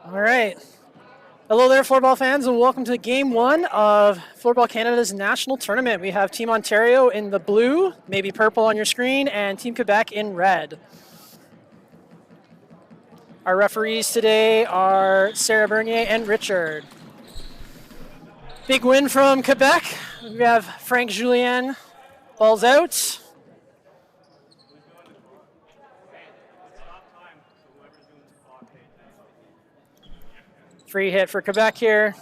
All right. Hello there, Floorball fans, and welcome to Game 1 of Floorball Canada's national tournament. We have Team Ontario in the blue, maybe purple on your screen, and Team Quebec in red. Our referees today are Sarah Bernier and Richard. Big win from Quebec. We have Frank Julien, balls out. Free hit for Quebec here.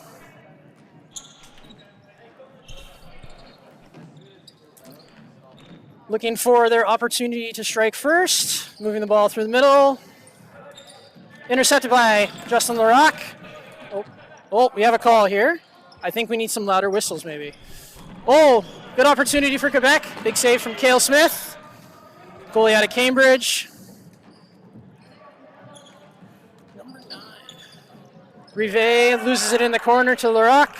Looking for their opportunity to strike first. Moving the ball through the middle. Intercepted by Justin Larocque. Oh, we have a call here. I think we need some louder whistles maybe. Oh, good opportunity for Quebec. Big save from Cale Smith. Goalie out of Cambridge. Rivet loses it in the corner to Larocque.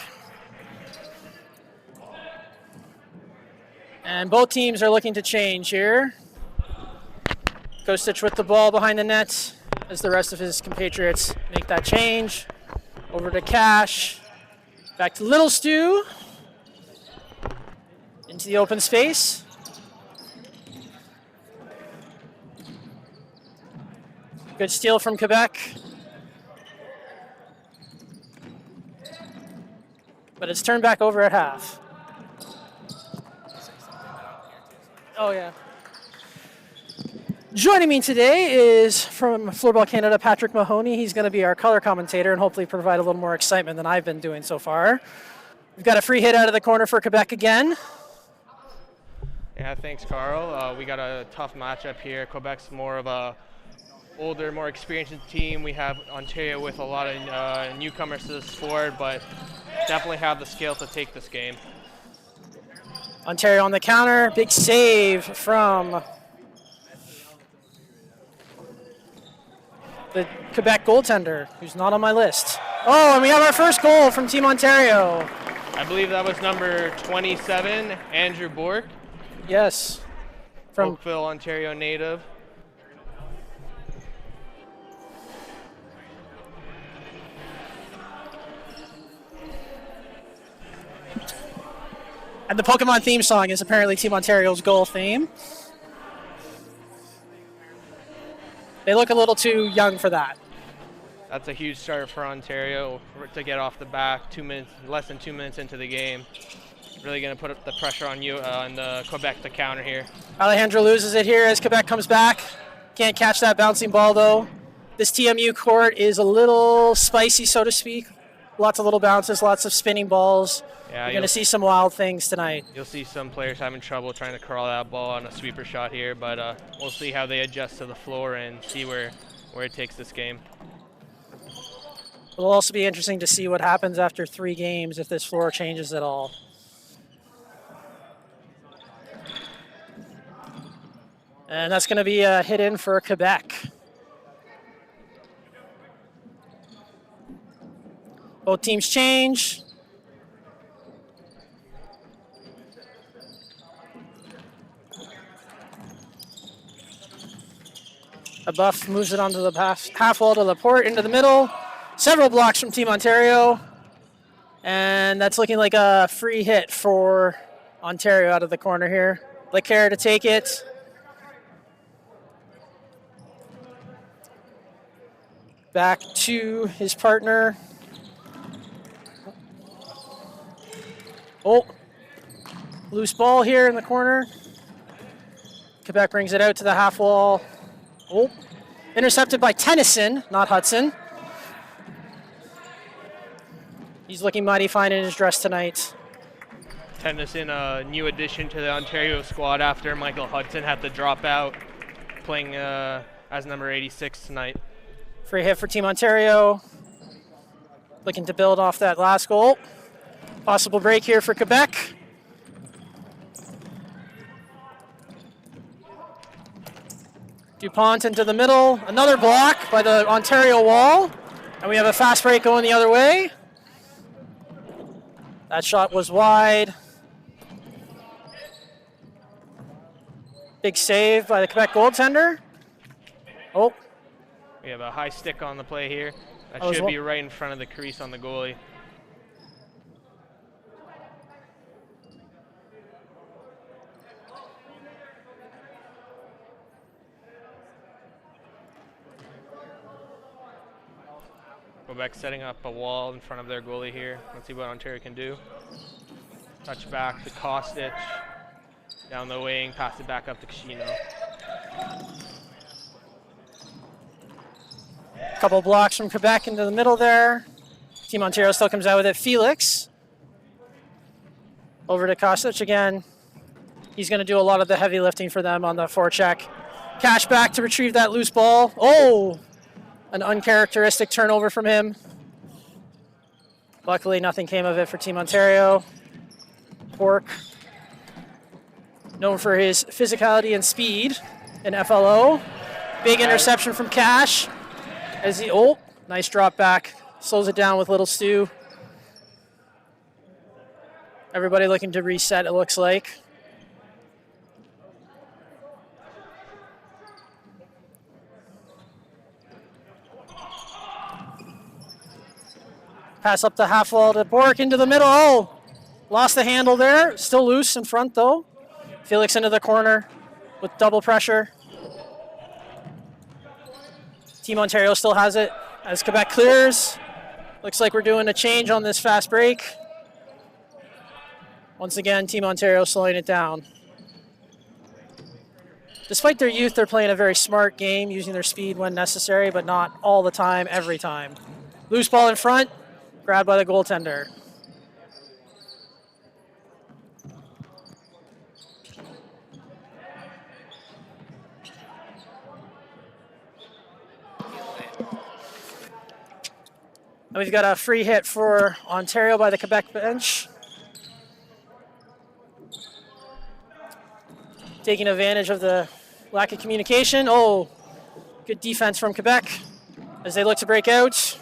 And both teams are looking to change here. Kostic with the ball behind the net as the rest of his compatriots make that change. Over to Cash. Back to Little Stu. Into the open space. Good steal from Quebec. But it's turned back over at half. Oh, yeah. Joining me today is from Floorball Canada, Patrick Mahoney. He's going to be our color commentator and hopefully provide a little more excitement than I've been doing so far. We've got a free hit out of the corner for Quebec again. Yeah, thanks, Carl. We got a tough matchup here. Quebec's more of a older, more experienced team. We have Ontario with a lot of newcomers to the sport, but definitely have the skill to take this game. Ontario on the counter. Big save from the Quebec goaltender, who's not on my list. Oh, and we have our first goal from Team Ontario. I believe that was number 27, Andrew Bork. Yes. From Oakville, Ontario native. And the Pokemon theme song is apparently Team Ontario's goal theme. They look a little too young for that. That's a huge start for Ontario to get off the back. Less than 2 minutes into the game. Really going to put up the pressure on you on Quebec to counter here. Alejandro loses it here as Quebec comes back. Can't catch that bouncing ball though. This TMU court is a little spicy, so to speak. Lots of little bounces, lots of spinning balls. Yeah, you're going to see some wild things tonight. You'll see some players having trouble trying to curl that ball on a sweeper shot here, but we'll see how they adjust to the floor and see where it takes this game. It'll also be interesting to see what happens after 3 games if this floor changes at all. And that's going to be a hit in for Quebec. Both teams change. Buff moves it onto the half wall to Laporte into the middle. Several blocks from Team Ontario. And that's looking like a free hit for Ontario out of the corner here. Kerr to take it. Back to his partner. Oh, loose ball here in the corner. Quebec brings it out to the half wall. Oh, intercepted by Tennyson, not Hudson. He's looking mighty fine in his dress tonight. Tennyson, a new addition to the Ontario squad after Michael Hudson had to drop out, playing as number 86 tonight. Free hit for Team Ontario. Looking to build off that last goal. Possible break here for Quebec. DuPont into the middle. Another block by the Ontario wall. And we have a fast break going the other way. That shot was wide. Big save by the Quebec goaltender. Oh. We have a high stick on the play here. That should be right in front of the crease on the goalie. Quebec setting up a wall in front of their goalie here. Let's see what Ontario can do. Touch back to Kostic. Down the wing, pass it back up to Kashino. Couple blocks from Quebec into the middle there. Team Ontario still comes out with it. Felix. Over to Kostic again. He's going to do a lot of the heavy lifting for them on the forecheck. Cash back to retrieve that loose ball. Oh! An uncharacteristic turnover from him. Luckily, nothing came of it for Team Ontario. Pork, known for his physicality and speed in FLO. Big interception from Cash. As he, nice drop back. Slows it down with Little Stu. Everybody looking to reset, it looks like. Pass up the half wall to Bork into the middle. Oh, lost the handle there. Still loose in front though. Felix into the corner with double pressure. Team Ontario still has it as Quebec clears. Looks like we're doing a change on this fast break. Once again, Team Ontario slowing it down. Despite their youth, they're playing a very smart game, using their speed when necessary, but not all the time, every time. Loose ball in front. Grabbed by the goaltender. And we've got a free hit for Ontario by the Quebec bench. Taking advantage of the lack of communication. Oh, good defense from Quebec as they look to break out.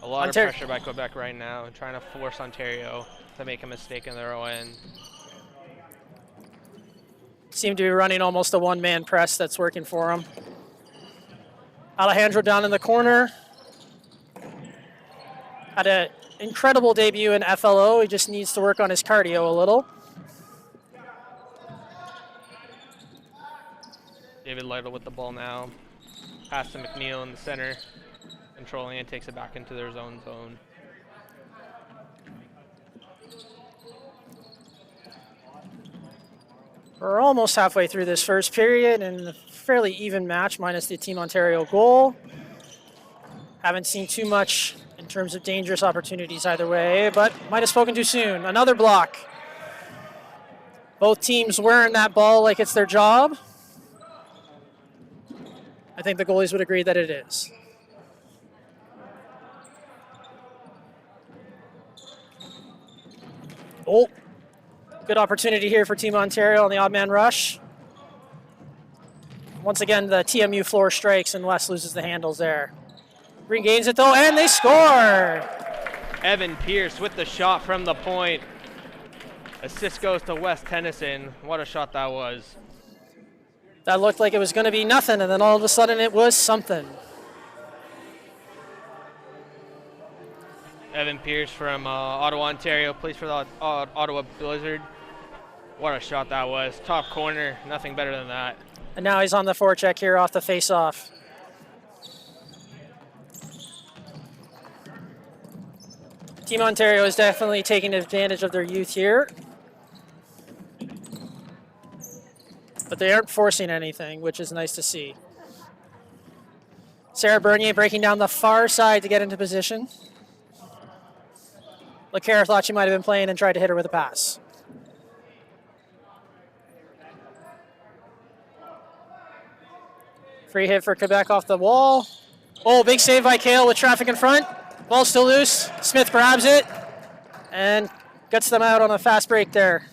A lot of pressure by Quebec right now, trying to force Ontario to make a mistake in their own end. Seem to be running almost a one-man press that's working for them. Alejandro down in the corner. Had an incredible debut in FLO. He just needs to work on his cardio a little. David Lytle with the ball now. Pass to McNeil in the center. Controlling it, takes it back into their zone. We're almost halfway through this first period and a fairly even match minus the Team Ontario goal. Haven't seen too much in terms of dangerous opportunities either way, but might have spoken too soon. Another block. Both teams wearing that ball like it's their job. I think the goalies would agree that it is. Oh, good opportunity here for Team Ontario on the odd man rush. Once again, the TMU floor strikes and West loses the handles there. Regains it though, and they score! Evan Pierce with the shot from the point. Assist goes to Wes Tennyson. What a shot that was. That looked like it was going to be nothing, and then all of a sudden it was something. Evan Pierce from Ottawa, Ontario, plays for the Ottawa Blizzard. What a shot that was. Top corner, nothing better than that. And now he's on the forecheck here off the face-off. Team Ontario is definitely taking advantage of their youth here. But they aren't forcing anything, which is nice to see. Sarah Bernier breaking down the far side to get into position. LeCaire thought she might have been playing and tried to hit her with a pass. Free hit for Quebec off the wall. Oh, big save by Kale with traffic in front. Ball still loose. Smith grabs it and gets them out on a fast break there.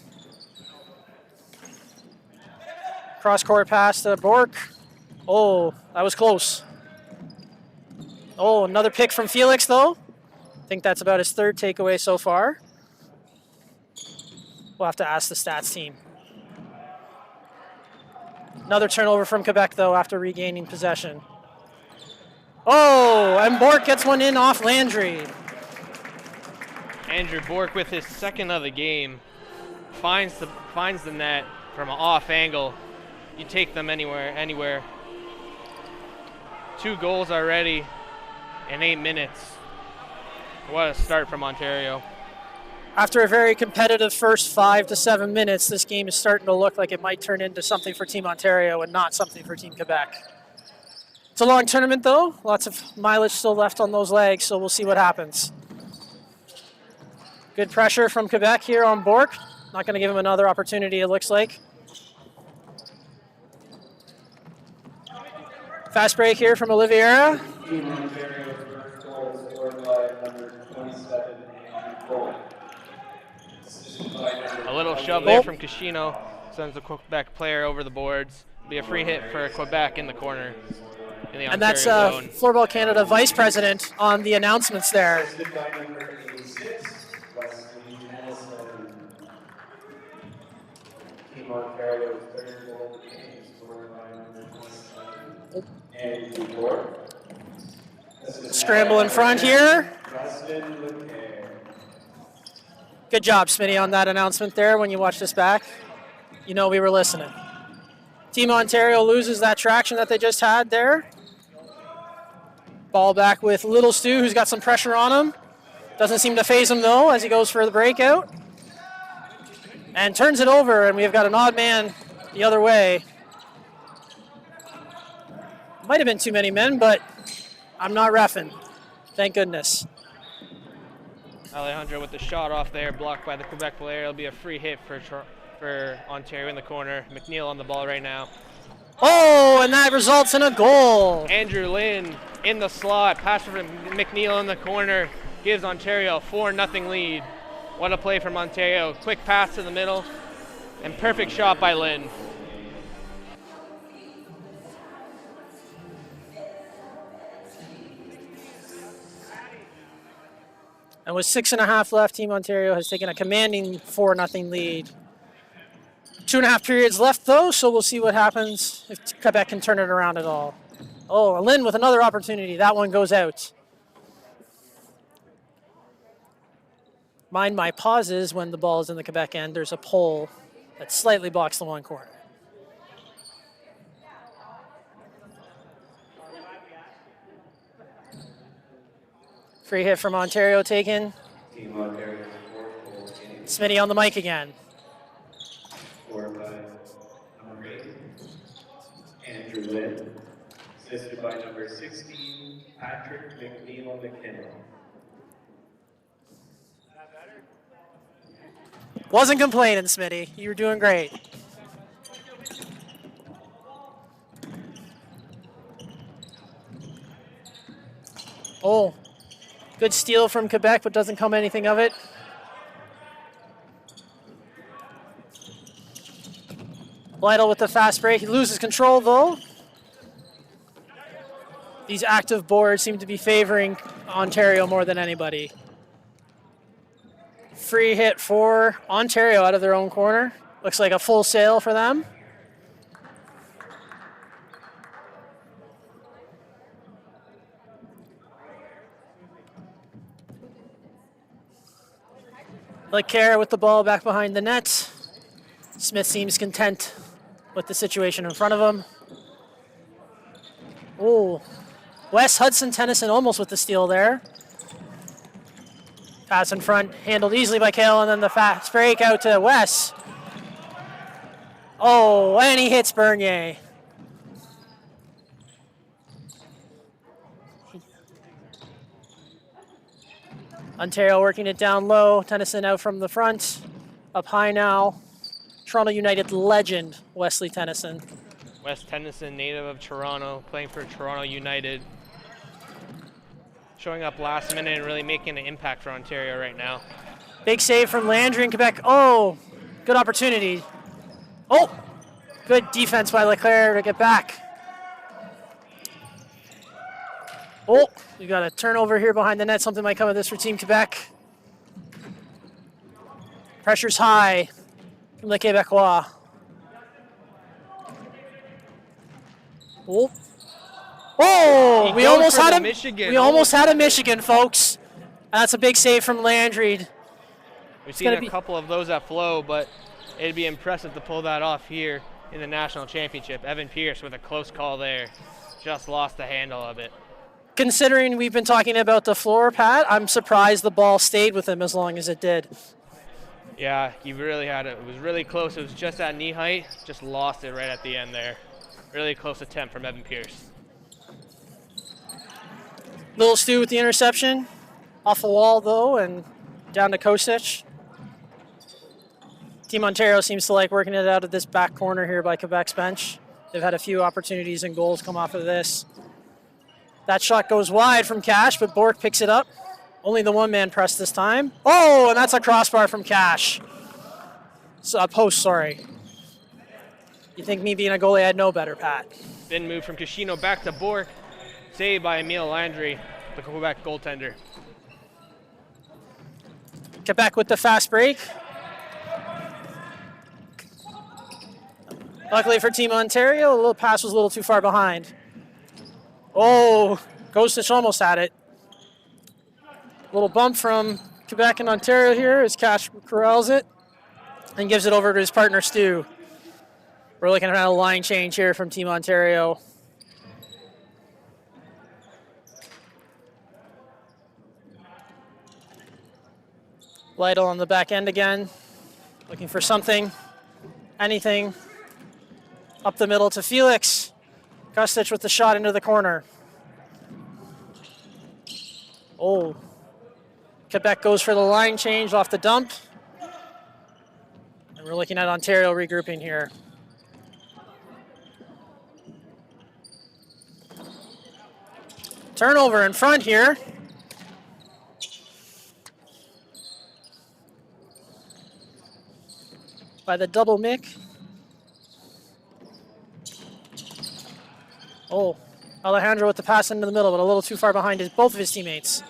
Cross-court pass to Bork. Oh, that was close. Oh, another pick from Felix, though. I think that's about his third takeaway so far. We'll have to ask the stats team. Another turnover from Quebec, though, after regaining possession. Oh, and Bork gets one in off Landry. Andrew Bork with his second of the game finds the net from an off angle. You take them anywhere. 2 goals already in 8 minutes. What a start from Ontario. After a very competitive first 5 to 7 minutes, this game is starting to look like it might turn into something for Team Ontario and not something for Team Quebec. It's a long tournament, though. Lots of mileage still left on those legs, so we'll see what happens. Good pressure from Quebec here on Bork. Not going to give him another opportunity, it looks like. Fast break here from Oliveira. A little shove there from Kashino sends the Quebec player over the boards. Be a free hit for Quebec in the corner. And that's Floorball Canada Vice President on the announcements there. Scramble in front here. Good job, Smitty, on that announcement there. When you watch this back, you know we were listening. Team Ontario loses that traction that they just had there. Ball back with Little Stu, who's got some pressure on him. Doesn't seem to phase him, though, as he goes for the breakout. And turns it over, and we've got an odd man the other way. Might have been too many men, but I'm not reffing. Thank goodness. Alejandro with the shot off there, blocked by the Quebec player. It'll be a free hit for Ontario in the corner. McNeil on the ball right now. Oh, and that results in a goal. Andrew Lynn in the slot. Pass from McNeil in the corner. Gives Ontario a 4-0 lead. What a play from Ontario. Quick pass to the middle. And perfect shot by Lynn. And with 6.5 left, Team Ontario has taken a commanding 4-0 lead. 2.5 periods left, though, so we'll see what happens if Quebec can turn it around at all. Oh, Lynn with another opportunity. That one goes out. Mind my pauses when the ball is in the Quebec end. There's a pole that slightly blocks the one corner. Free hit from Ontario taken. Smitty on the mic again. Scored by number 8, Andrew Lynn. Assisted by number 16, Patrick McNeil-McKinnon. Wasn't complaining, Smitty. You were doing great. Oh, good steal from Quebec, but doesn't come anything of it. Lytle with the fast break. He loses control, though. These active boards seem to be favoring Ontario more than anybody. Free hit for Ontario out of their own corner. Looks like a full sail for them. Like Kerr with the ball back behind the net. Smith seems content with the situation in front of him. Oh, Wes Hudson Tennyson almost with the steal there. Pass in front, handled easily by Kale, and then the fast break out to Wes. Oh, and he hits Bernier. Ontario working it down low. Tennyson out from the front. Up high now. Toronto United legend, Wesley Tennyson. Wes Tennyson, native of Toronto, playing for Toronto United. Showing up last minute and really making an impact for Ontario right now. Big save from Landry in Quebec. Oh, good opportunity. Oh, good defense by Leclerc to get back. Oh, we got a turnover here behind the net. Something might come of this for Team Quebec. Pressure's high from the Quebecois. Oh. Oh, He we goes almost for had the a Michigan. We almost had a Michigan, folks. That's a big save from Landry. We've seen a couple of those at Flow, but it'd be impressive to pull that off here in the national championship. Evan Pierce with a close call there. Just lost the handle of it. Considering we've been talking about the floor, Pat, I'm surprised the ball stayed with him as long as it did. Yeah, he really had it. It was really close. It was just at knee height. Just lost it right at the end there. Really close attempt from Evan Pierce. Little Stu with the interception. Off the wall, though, and down to Kosich. Team Ontario seems to like working it out of this back corner here by Quebec's bench. They've had a few opportunities and goals come off of this. That shot goes wide from Cash, but Bork picks it up. Only the one-man press this time. Oh, and that's a crossbar from Cash. So, a post, sorry. You think me being a goalie, I'd know better, Pat. Then move from Kashino back to Bork. Saved by Emile Landry, the Quebec goaltender. Quebec with the fast break. Luckily for Team Ontario, a little pass was a little too far behind. Oh, Kosich almost had it. Little bump from Quebec and Ontario here as Cash corrals it and gives it over to his partner, Stu. We're looking at a line change here from Team Ontario. Lytle on the back end again, looking for something, anything. Up the middle to Felix. Kostic with the shot into the corner. Oh. Quebec goes for the line change off the dump. And we're looking at Ontario regrouping here. Turnover in front here. By the double Mick. Oh, Alejandro with the pass into the middle, but a little too far behind both of his teammates.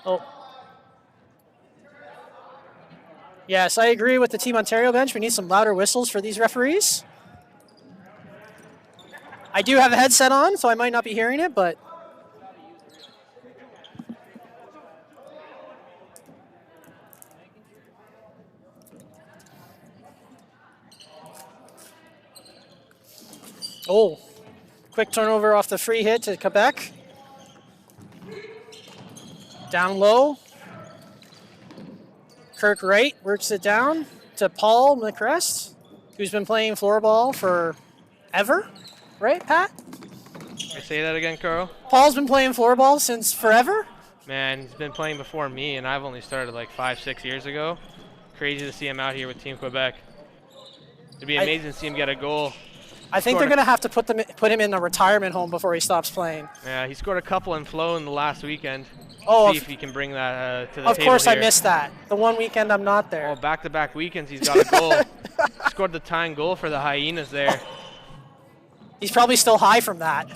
Oh. Yes, I agree with the Team Ontario bench. We need some louder whistles for these referees. I do have a headset on, so I might not be hearing it, but... Oh, quick turnover off the free hit to Quebec. Down low. Kirk Wright works it down to Paul McCrest, who's been playing floorball for ever, right, Pat? Say that again, Carl? Paul's been playing floorball since forever? Man, he's been playing before me, and I've only started like 5-6 years ago. Crazy to see him out here with Team Quebec. It'd be amazing to see him get a goal. I think they're going to have to put him in a retirement home before he stops playing. Yeah, he scored a couple in Flow in the last weekend. Oh, see if he can bring that to the of table course, here. I missed that. The one weekend I'm not there. Oh, back-to-back weekends, he's got a goal. Scored the tying goal for the Hyenas there. He's probably still high from that.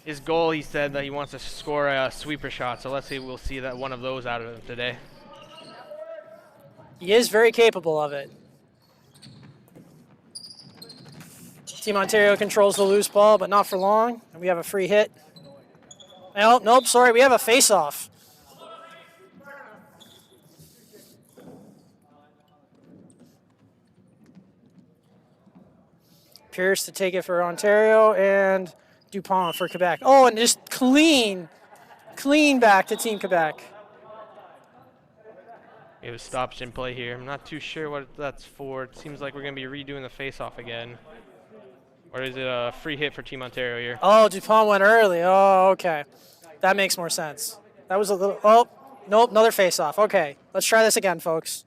His goal, he said that he wants to score a sweeper shot, so let's see, we'll see that one of those out of him today. He is very capable of it. Team Ontario controls the loose ball, but not for long. And we have a free hit. Oh, nope, sorry, we have a face-off. Pierce to take it for Ontario, and Dupont for Quebec. Oh, and just clean back to Team Quebec. We have a stoppage in play here. I'm not too sure what that's for. It seems like we're going to be redoing the face-off again. Or is it a free hit for Team Ontario here? Oh, Dupont went early. Oh, okay. That makes more sense. That was a little... Oh, nope, another face-off. Okay, let's try this again, folks.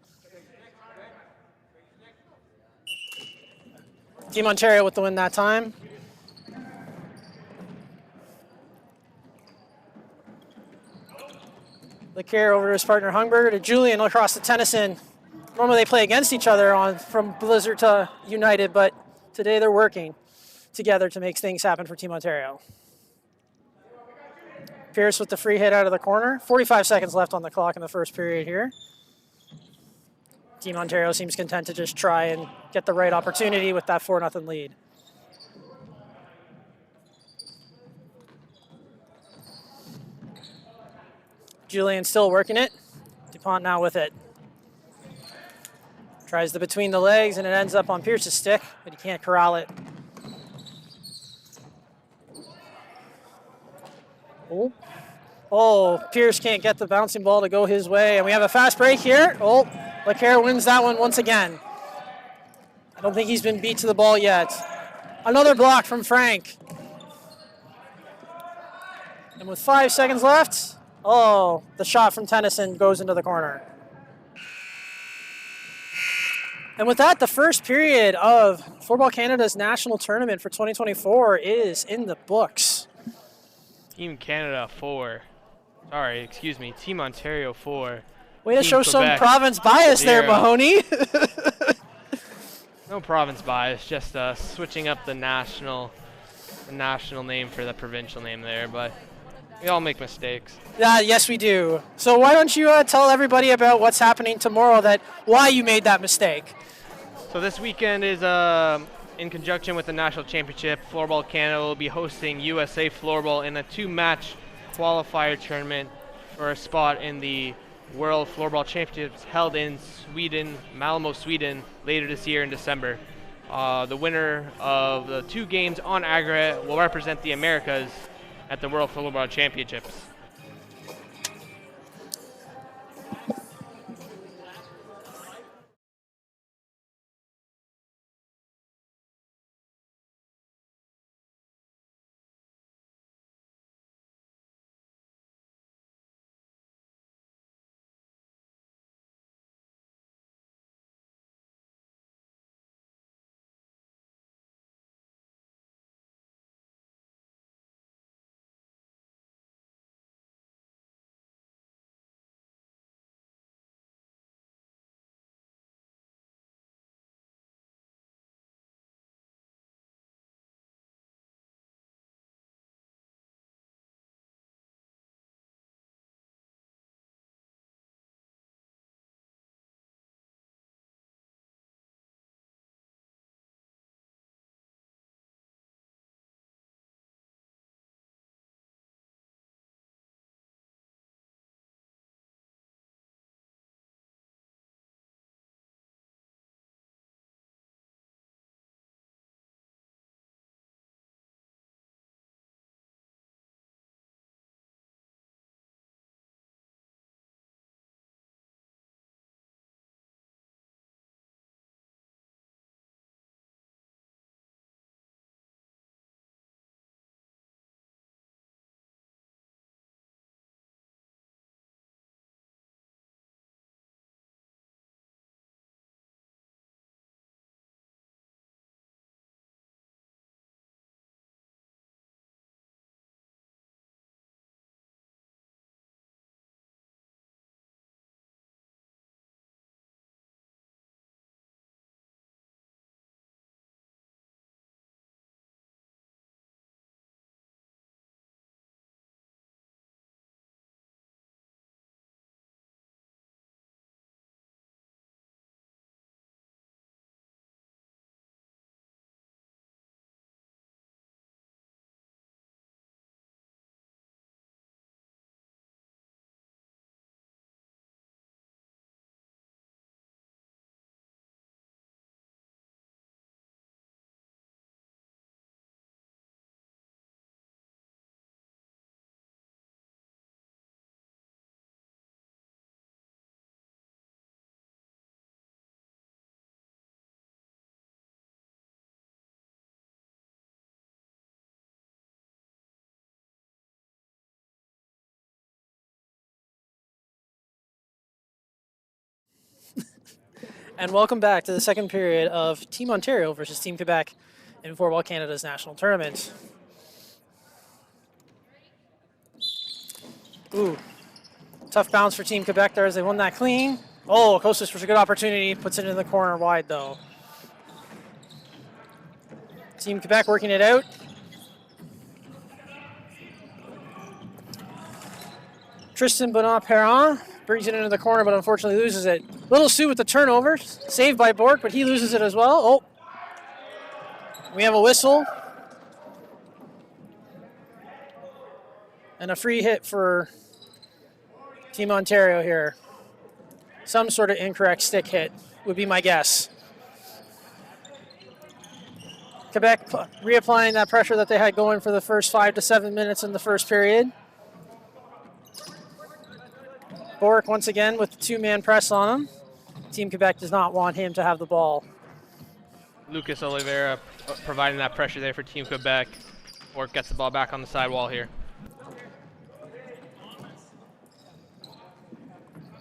Team Ontario with the win that time. LeCaire over to his partner Hungberger, to Julian across to Tennyson. Normally they play against each other from Blizzard to United, but today they're working together to make things happen for Team Ontario. Pierce with the free hit out of the corner. 45 seconds left on the clock in the first period here. Team Ontario seems content to just try and get the right opportunity with that 4-0 lead. Julian still working it. DuPont now with it. Tries the between the legs, and it ends up on Pierce's stick, but he can't corral it. Oh, Pierce can't get the bouncing ball to go his way, and we have a fast break here. Oh, Kerr wins that one once again. I don't think he's been beat to the ball yet. Another block from Frank. And with 5 seconds left, the shot from Tennyson goes into the corner. And with that, the first period of Floorball Canada's national tournament for 2024 is in the books. Team Canada 4. Sorry, excuse me. Team Ontario 4. Way to Team show Quebec some province bias 0. there, Mahoney. No province bias, just switching up the national name for the provincial name there, but we all make mistakes. Yeah, yes, we do. So why don't you tell everybody about what's happening tomorrow, why you made that mistake? So this weekend is in conjunction with the National Championship. Floorball Canada will be hosting USA Floorball in a 2-match qualifier tournament for a spot in the World Floorball Championships held in Sweden, Malmo, Sweden, later this year in December. The winner of the 2 games on aggregate will represent the Americas at the World Floorball Championships. And welcome back to the second period of Team Ontario versus Team Quebec in Floorball Canada's national tournament. Ooh, tough bounce for Team Quebec there as they won that clean. Oh, Kostas was a good opportunity, puts it in the corner wide though. Team Quebec working it out. Tristan Benoit-Perrin brings it into the corner, but unfortunately loses it. Little Sue with the turnover, saved by Bork, but he loses it as well. Oh, we have a whistle. And a free hit for Team Ontario here. Some sort of incorrect stick hit would be my guess. Quebec reapplying that pressure that they had going for the first 5 to 7 minutes in the first period. Bork once again with the two-man press on him. Team Quebec does not want him to have the ball. Lucas Oliveira providing that pressure there for Team Quebec. Bork gets the ball back on the sidewall here.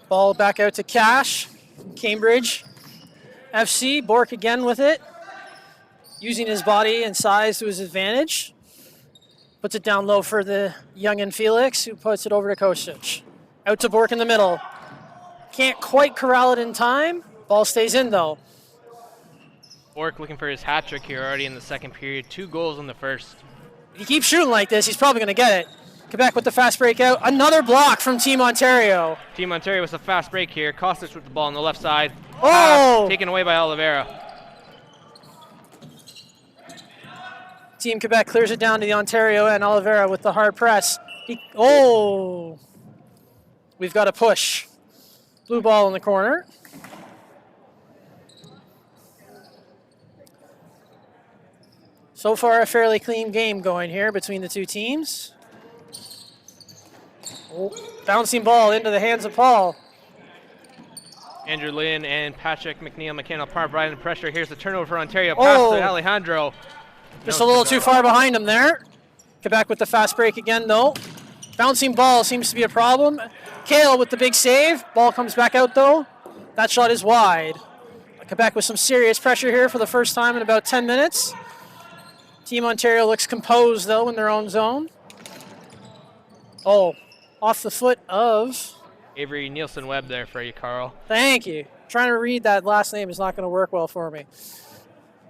Ball back out to Cash, Cambridge FC. Bork again with it, using his body and size to his advantage. Puts it down low for the youngin' Felix, who puts it over to Kostic. Out to Bork in the middle. Can't quite corral it in time. Ball stays in though. Bork looking for his hat trick here already in the second period. 2 goals in the first. If he keeps shooting like this, he's probably going to get it. Quebec with the fast break out. Another block from Team Ontario. Team Ontario with a fast break here. Kostic with the ball on the left side. Oh! Taken away by Oliveira. Team Quebec clears it down to the Ontario and Oliveira with the hard press. We've got a push. Blue ball in the corner. So far, a fairly clean game going here between the two teams. Bouncing ball into the hands of Paul. Andrew Lynn and Patrick McNeil McKenna providing pressure. Here's the turnover for Ontario. Pass to Alejandro. Just a little too far behind him there. Quebec with the fast break again, though. Bouncing ball seems to be a problem. Kale with the big save. Ball comes back out, though. That shot is wide. Quebec with some serious pressure here for the first time in about 10 minutes. Team Ontario looks composed, though, in their own zone. Off the foot of... Avery Nielsen-Webb there for you, Carl. Thank you. Trying to read that last name is not going to work well for me.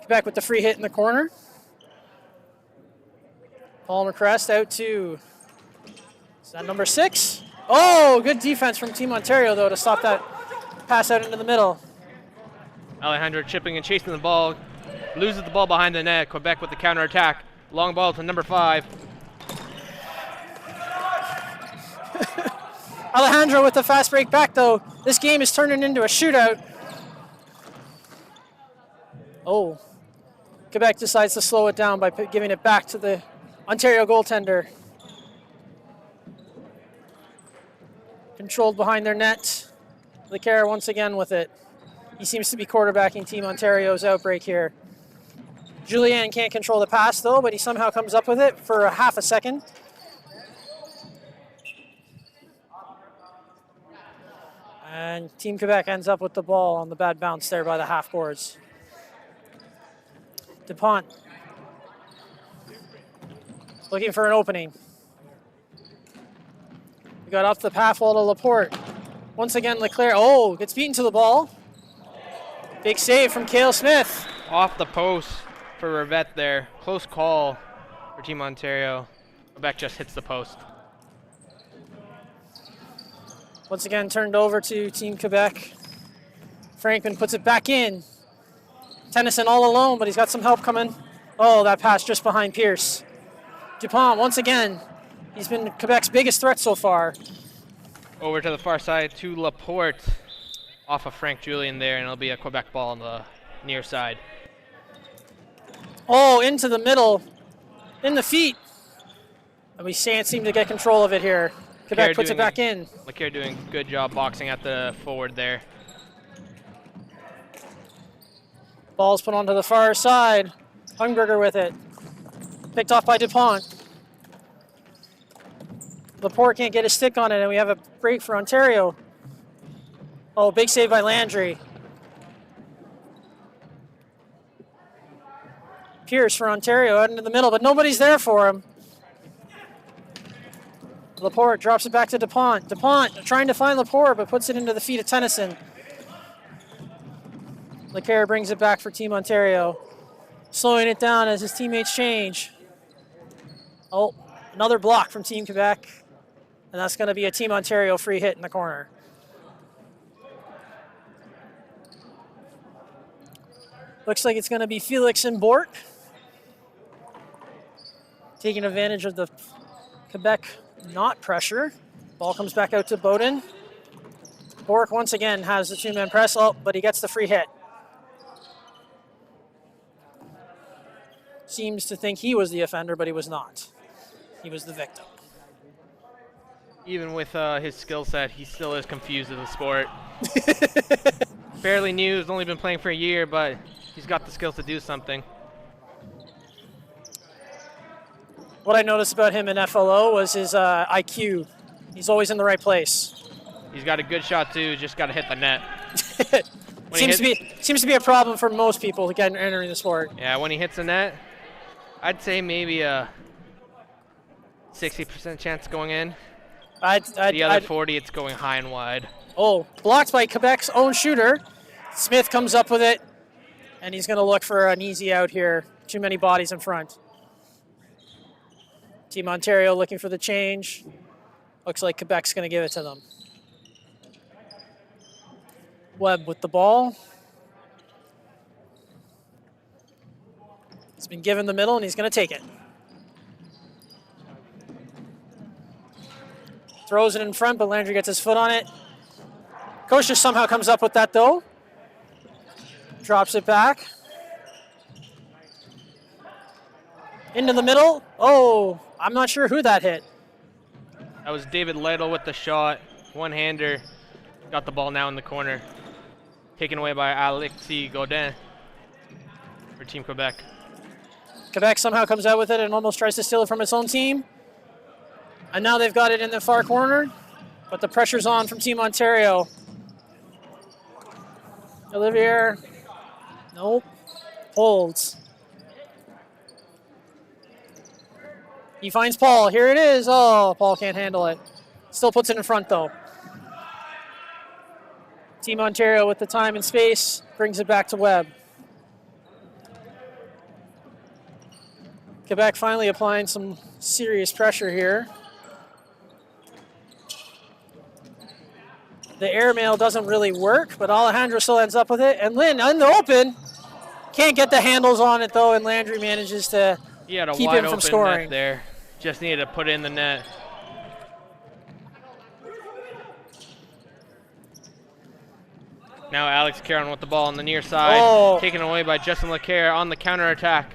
Quebec with the free hit in the corner. Paul McCrest out to... Is that number 6? Good defense from Team Ontario, though, to stop that pass out into the middle. Alejandro chipping and chasing the ball. Loses the ball behind the net. Quebec with the counterattack. Long ball to number 5. Alejandro with the fast break back, though. This game is turning into a shootout. Quebec decides to slow it down by giving it back to the Ontario goaltender. Controlled behind their net. Kerr once again with it. He seems to be quarterbacking Team Ontario's outbreak here. Julien can't control the pass, though, but he somehow comes up with it for a half a second. And Team Quebec ends up with the ball on the bad bounce there by the half boards. DuPont looking for an opening. We got off the half wall to Laporte. Once again, Leclerc, gets beaten to the ball. Big save from Cale Smith. Off the post for Rivette there. Close call for Team Ontario. Quebec just hits the post. Once again, turned over to Team Quebec. Frankman puts it back in. Tennyson all alone, but he's got some help coming. That pass just behind Pierce. DuPont, once again, he's been Quebec's biggest threat so far. Over to the far side to Laporte. Off of Frank Julian there, and it'll be a Quebec ball on the near side. Into the middle. In the feet. And we can't seem to get control of it here. Quebec puts it back in. Leclerc doing a good job boxing at the forward there. Ball's put onto the far side. Hungberger with it. Picked off by DuPont. Laporte can't get a stick on it, and we have a break for Ontario. Big save by Landry. Pierce for Ontario out into the middle, but nobody's there for him. Laporte drops it back to DuPont. DuPont trying to find Laporte, but puts it into the feet of Tennyson. Leclerc brings it back for Team Ontario. Slowing it down as his teammates change. Another block from Team Quebec. And that's going to be a Team Ontario free hit in the corner. Looks like it's going to be Felix and Bork. Taking advantage of the Quebec not pressure. Ball comes back out to Bowden. Bork once again has the two-man press, but he gets the free hit. Seems to think he was the offender, but he was not. He was the victim. Even with his skill set, he still is confused with the sport. Fairly new, has only been playing for a year, but he's got the skills to do something. What I noticed about him in FLO was his IQ. He's always in the right place. He's got a good shot too, just got to hit the net. Seems to be a problem for most people entering the sport. Yeah, when he hits the net, I'd say maybe a 60% chance going in. The other 40, it's going high and wide. Oh, blocked by Quebec's own shooter. Smith comes up with it, and he's going to look for an easy out here. Too many bodies in front. Team Ontario looking for the change. Looks like Quebec's going to give it to them. Webb with the ball. He's been given the middle, and he's going to take it. Throws it in front, but Landry gets his foot on it. Coach just somehow comes up with that, though. Drops it back. Into the middle. Oh, I'm not sure who that hit. That was David Lytle with the shot. One-hander. Got the ball now in the corner. Taken away by Alexis Gaudin for Team Quebec. Quebec somehow comes out with it and almost tries to steal it from its own team. And now they've got it in the far corner, but the pressure's on from Team Ontario. Olivier, nope, holds. He finds Paul, here it is. Oh, Paul can't handle it. Still puts it in front though. Team Ontario with the time and space, brings it back to Webb. Quebec finally applying some serious pressure here. The airmail doesn't really work, but Alejandro still ends up with it. And Lynn in the open. Can't get the handles on it, though, and Landry manages to keep him from scoring. Net there. Just needed to put it in the net. Now Alex Caron with the ball on the near side. Taken away by Justin Lecaire on the counterattack.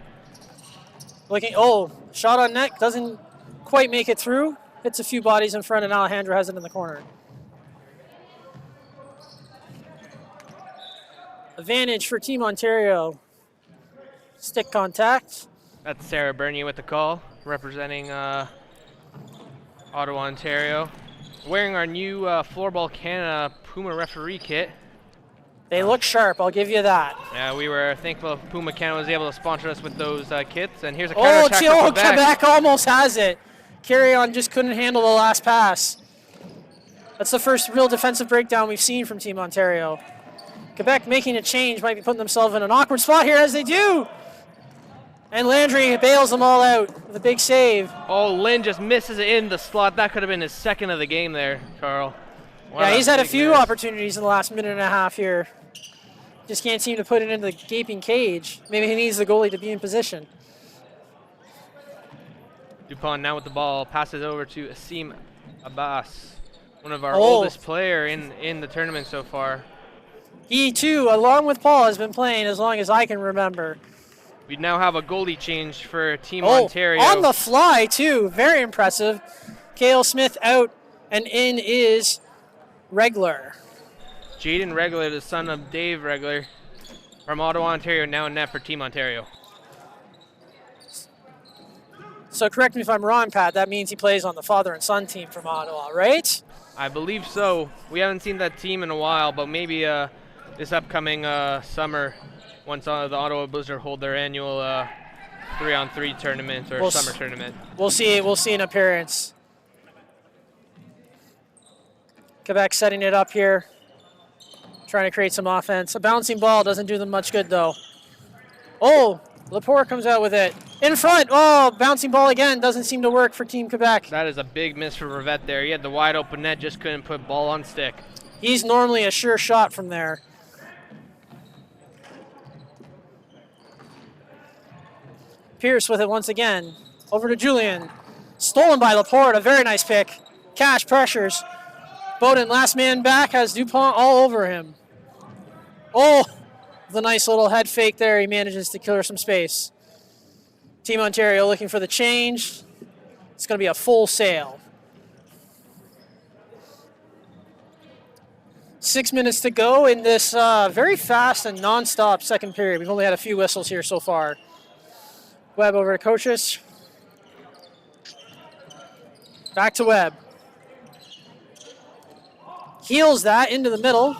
Shot on net. Doesn't quite make it through. Hits a few bodies in front, and Alejandro has it in the corner. Advantage for Team Ontario. Stick contact. That's Sarah Bernier with the call, representing Ottawa, Ontario. Wearing our new Floorball Canada Puma referee kit. They look sharp, I'll give you that. Yeah, we were thankful Puma Canada was able to sponsor us with those kits. And here's a counterattack for Quebec. Quebec almost has it. Carry on just couldn't handle the last pass. That's the first real defensive breakdown we've seen from Team Ontario. Quebec making a change, might be putting themselves in an awkward spot here as they do. And Landry bails them all out with a big save. Oh, Lynn just misses it in the slot. That could have been his second of the game there, Carl. Yeah, he's had a few opportunities in the last minute and a half here. Just can't seem to put it into the gaping cage. Maybe he needs the goalie to be in position. Dupont now with the ball, passes over to Asim Abbas, one of our oldest player in the tournament so far. He, too, along with Paul, has been playing as long as I can remember. We now have a goalie change for Team Ontario. On the fly, too. Very impressive. Cale Smith out, and in is Regler. Jaden Regler, the son of Dave Regler, from Ottawa, Ontario, now in net for Team Ontario. So correct me if I'm wrong, Pat. That means he plays on the father and son team from Ottawa, right? I believe so. We haven't seen that team in a while, but maybe this upcoming summer, once the Ottawa Blizzard hold their annual 3-on-3 tournament or summer tournament. We'll see an appearance. Quebec setting it up here, trying to create some offense. A bouncing ball doesn't do them much good, though. Oh, Laporte comes out with it. In front. Oh, bouncing ball again. Doesn't seem to work for Team Quebec. That is a big miss for Rivette there. He had the wide open net, just couldn't put ball on stick. He's normally a sure shot from there. Pierce with it once again. Over to Julian. Stolen by Laporte. A very nice pick. Cash pressures. Bowden, last man back, has Dupont all over him. Oh, the nice little head fake there. He manages to clear some space. Team Ontario looking for the change. It's going to be a full sail. 6 minutes to go in this very fast and non-stop second period. We've only had a few whistles here so far. Webb over to coaches. Back to Webb. Heels that into the middle.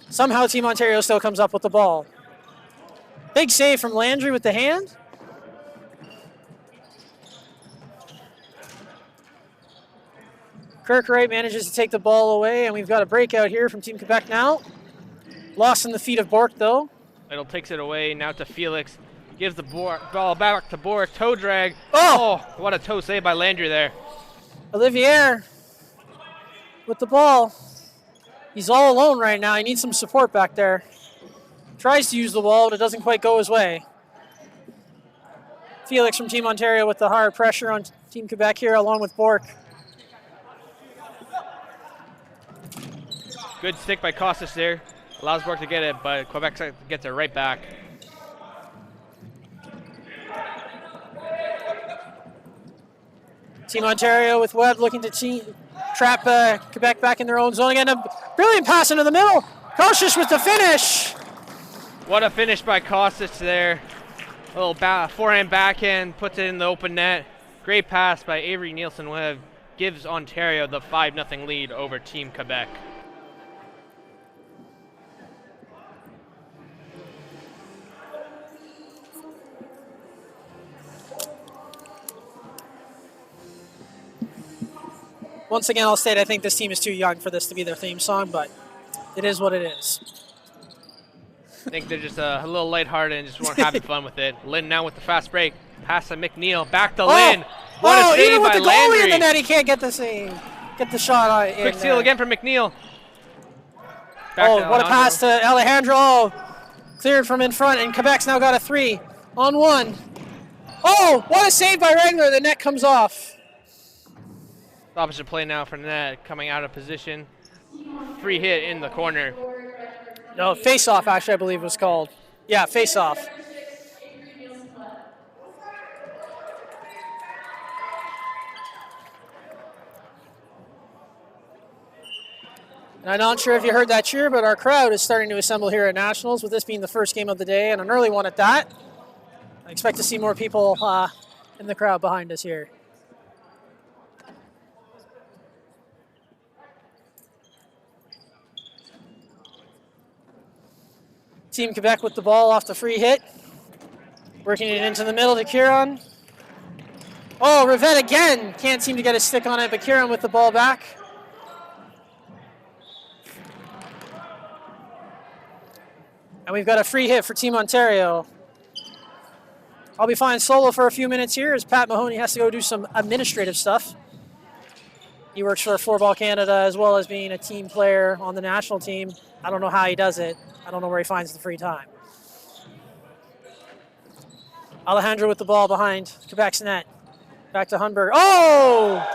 Somehow Team Ontario still comes up with the ball. Big save from Landry with the hand. Kirkwright manages to take the ball away, and we've got a breakout here from Team Quebec now. Lost in the feet of Bork, though. Idle takes it away, now to Felix. Gives the ball back to Bork, toe drag. Oh! What a toe save by Landry there. Olivier with the ball. He's all alone right now. He needs some support back there. Tries to use the ball, but it doesn't quite go his way. Felix from Team Ontario with the hard pressure on Team Quebec here, along with Bork. Good stick by Costas there. Allows Bork to get it, but Quebec gets it right back. Team Ontario with Webb looking to trap Quebec back in their own zone again. A brilliant pass into the middle. Kostas with the finish. What a finish by Costas there. A little forehand backhand, puts it in the open net. Great pass by Avery Nielsen-Webb. Gives Ontario the 5-0 lead over Team Quebec. Once again, I'll state I think this team is too young for this to be their theme song, but it is what it is. I think they're just a little lighthearted and just weren't having fun with it. Lynn now with the fast break. Pass to McNeil. Back to Lynn. What a save even with by the goalie Landry. in the net, he can't get the save. Get the shot on it. Quick steal again for McNeil. What a pass to Alejandro. Oh, cleared from in front, and Quebec's now got a 3-on-1. Oh, what a save by Regler. The net comes off. Opposite play now for net, coming out of position. Free hit in the corner. No, face-off, actually, I believe it was called. Yeah, face-off. And I'm not sure if you heard that cheer, but our crowd is starting to assemble here at Nationals, with this being the first game of the day and an early one at that. I expect to see more people in the crowd behind us here. Team Quebec with the ball off the free hit. Working it into the middle to Kieran. Oh, Rivette again. Can't seem to get a stick on it, but Kieran with the ball back. And we've got a free hit for Team Ontario. I'll be flying solo for a few minutes here as Pat Mahoney has to go do some administrative stuff. He works for Floorball Canada as well as being a team player on the national team. I don't know how he does it. I don't know where he finds the free time. Alejandro with the ball behind Quebec's net. Back to Hunberg. Oh!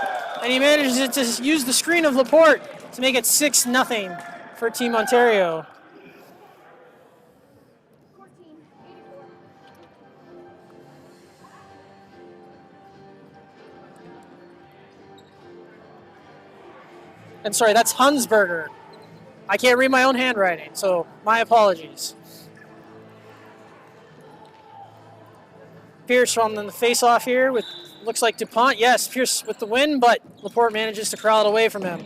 And he manages to use the screen of Laporte to make it 6-0 for Team Ontario. And sorry, that's Hunsberger. I can't read my own handwriting, so my apologies. Pierce on the face-off here with, looks like Dupont. Yes, Pierce with the win, but Laporte manages to corral it away from him.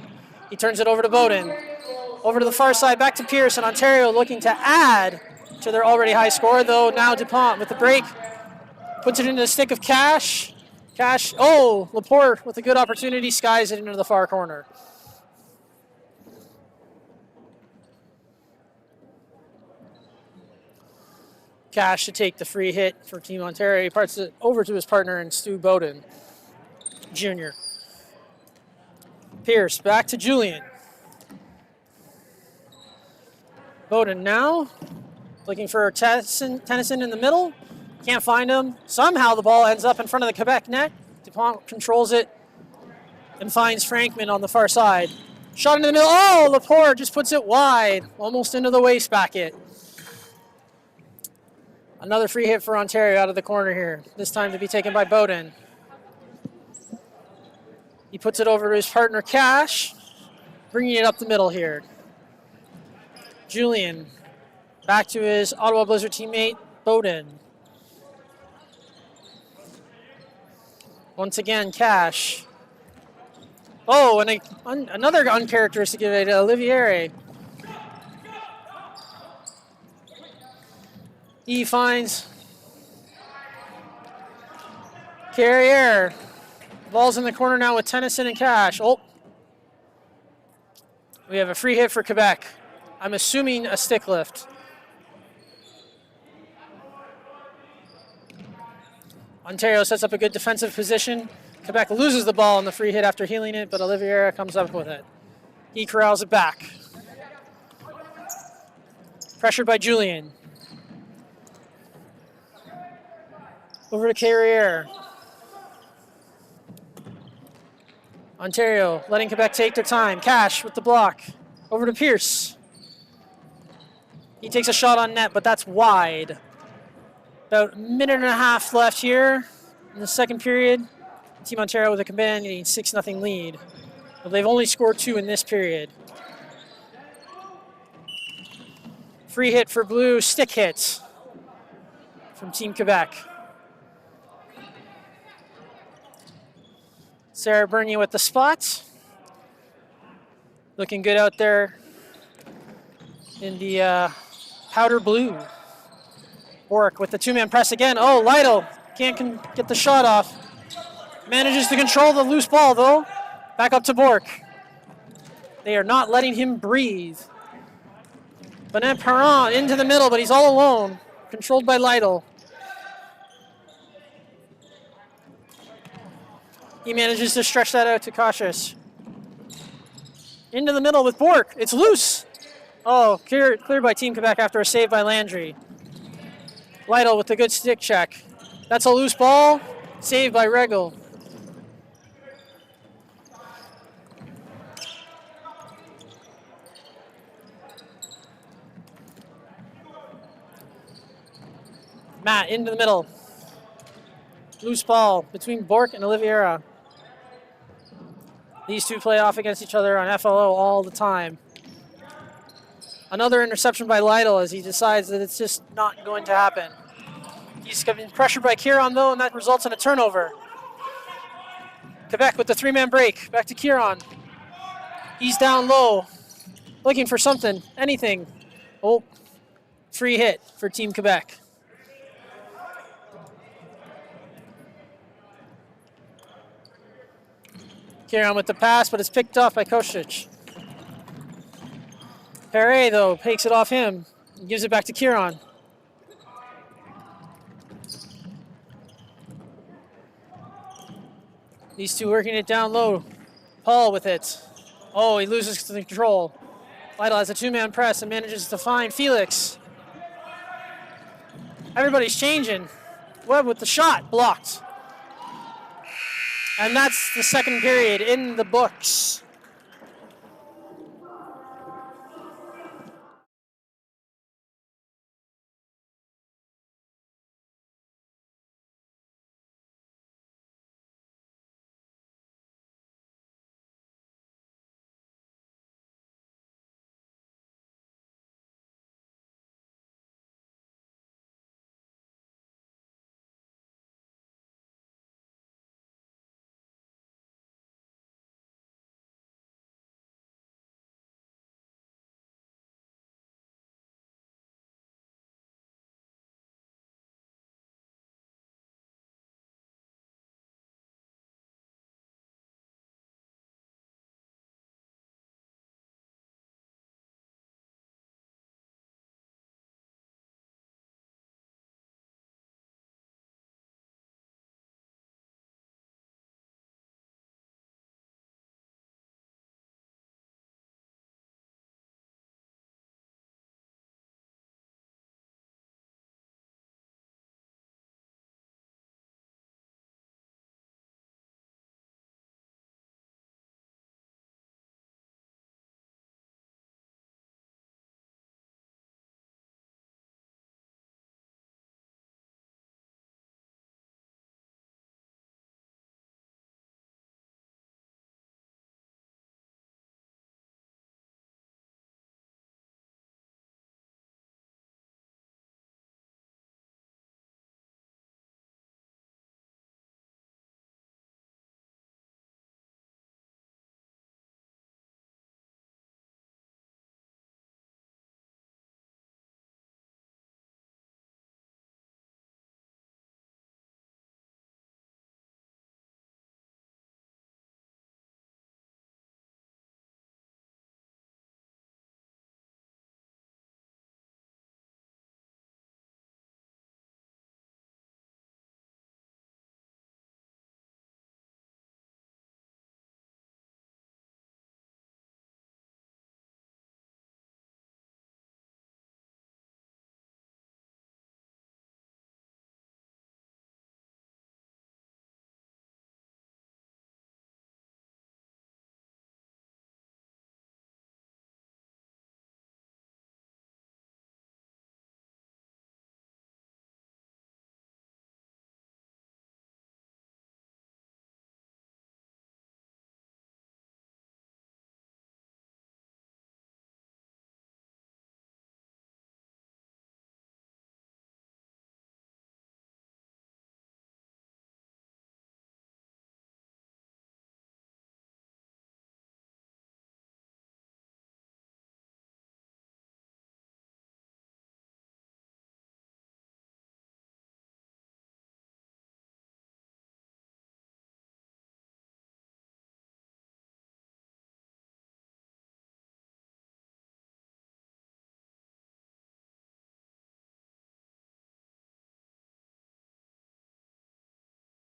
He turns it over to Bowden. Over to the far side, back to Pierce, and Ontario looking to add to their already high score, though now Dupont with the break. Puts it into the stick of Cash. Cash, oh, Laporte with a good opportunity, skies it into the far corner. Cash to take the free hit for Team Ontario. He parts it over to his partner in Stu Bowden, Jr. Pierce back to Julian. Bowden now looking for Tennyson in the middle. Can't find him. Somehow the ball ends up in front of the Quebec net. Dupont controls it and finds Frankman on the far side. Shot into the middle. Oh, Laporte just puts it wide, almost into the wastebucket. Another free hit for Ontario out of the corner here, this time to be taken by Bowden. He puts it over to his partner, Cash, bringing it up the middle here. Julian back to his Ottawa Blizzard teammate, Bowden. Once again, Cash. Oh, and another uncharacteristic of it, Oliviere. He finds Carrier. Ball's in the corner now with Tennyson and Cash. Oh, we have a free hit for Quebec. I'm assuming a stick lift. Ontario sets up a good defensive position. Quebec loses the ball on the free hit after healing it, but Oliviera comes up with it. He corrals it back. Pressured by Julian. Over to Carrier. Ontario letting Quebec take their time. Cash with the block. Over to Pierce. He takes a shot on net, but that's wide. About a minute and a half left here in the second period. Team Ontario with a commanding 6-0 lead. But they've only scored 2 in this period. Free hit for Blue, stick hit from Team Quebec. Sarah Bernier with the spot. Looking good out there in the powder blue. Bork with the two-man press again. Oh, Lytle can't get the shot off. Manages to control the loose ball, though. Back up to Bork. They are not letting him breathe. Benet Perron into the middle, but he's all alone. Controlled by Lytle. He manages to stretch that out to Cautious. Into the middle with Bork. It's loose. Oh, cleared by Team Quebec after a save by Landry. Lytle with the good stick check. That's a loose ball. Saved by Regal. Matt into the middle. Loose ball between Bork and Oliveira. These two play off against each other on FLO all the time. Another interception by Lytle as he decides that it's just not going to happen. He's getting pressured by Kieran, though, and that results in a turnover. Quebec with the three-man break. Back to Kieran. He's down low, looking for something, anything. Oh, free hit for Team Quebec. Kieran with the pass, but it's picked off by Kosic. Perret, though, takes it off him and gives it back to Kieran. These two working it down low. Paul with it. Oh, he loses the control. Lytle has a two-man press and manages to find Felix. Everybody's changing. Webb with the shot, blocked. And that's the second period in the books.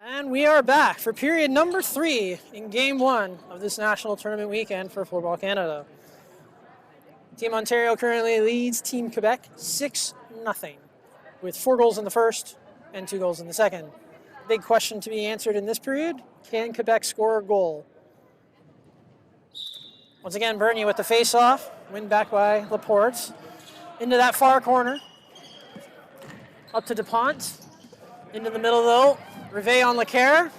And we are back for period number 3 in game 1 of this national tournament weekend for Floorball Canada. Team Ontario currently leads Team Quebec 6-0 with 4 goals in the first and 2 goals in the second. Big question to be answered in this period, can Quebec score a goal? Once again, Bernier with the face-off, win back by Laporte. Into that far corner, up to DuPont. Into the middle though, Rivet on Kerr.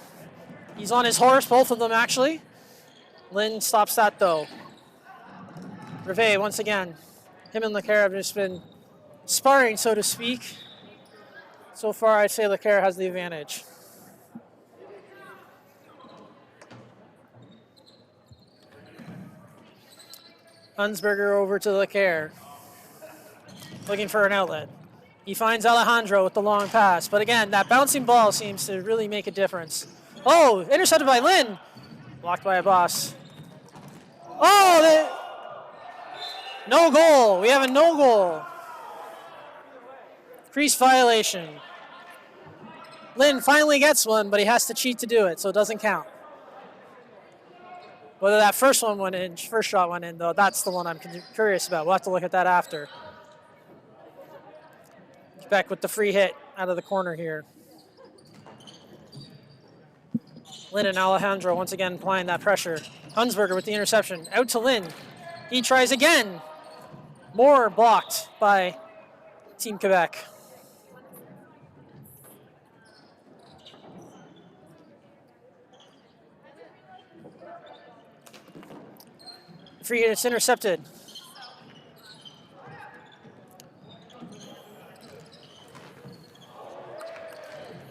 He's on his horse, both of them actually. Lynn stops that though. Rivet once again. Him and Kerr have just been sparring, so to speak. So far, I'd say Kerr has the advantage. Hunsberger over to Kerr. Looking for an outlet. He finds Alejandro with the long pass. But again, that bouncing ball seems to really make a difference. Oh, intercepted by Lynn. Blocked by a boss. Oh, no goal. We have a no goal. Crease violation. Lynn finally gets one, but he has to cheat to do it, so it doesn't count. Whether that first shot went in, though, that's the one I'm curious about. We'll have to look at that after. Back with the free hit out of the corner here. Lynn and Alejandro once again applying that pressure. Hunsberger with the interception. Out to Lynn. He tries again. More blocked by Team Quebec. Free hit, it's intercepted.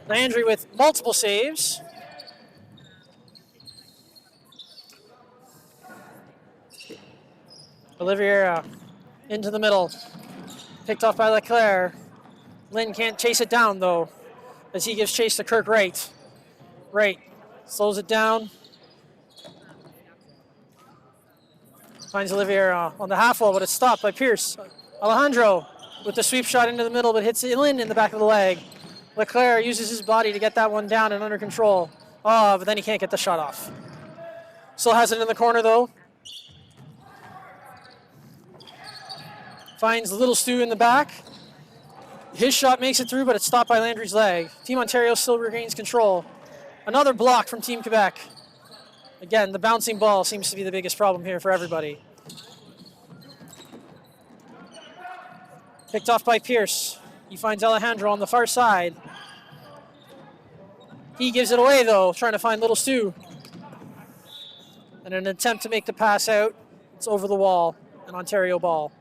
Landry with multiple saves. Oliveira into the middle. Picked off by Leclerc. Lynn can't chase it down, though, as he gives chase to Kirk Wright. Wright slows it down. Finds Oliveira on the half wall, but it's stopped by Pierce. Alejandro with the sweep shot into the middle, but hits Lynn in the back of the leg. Leclerc uses his body to get that one down and under control. Oh, but then he can't get the shot off. Still has it in the corner, though. Finds Little Stu in the back. His shot makes it through, but it's stopped by Landry's leg. Team Ontario still regains control. Another block from Team Quebec. Again, the bouncing ball seems to be the biggest problem here for everybody. Picked off by Pierce. He finds Alejandro on the far side. He gives it away, though, trying to find Little Stu. And an attempt to make the pass out. It's over the wall, an Ontario ball.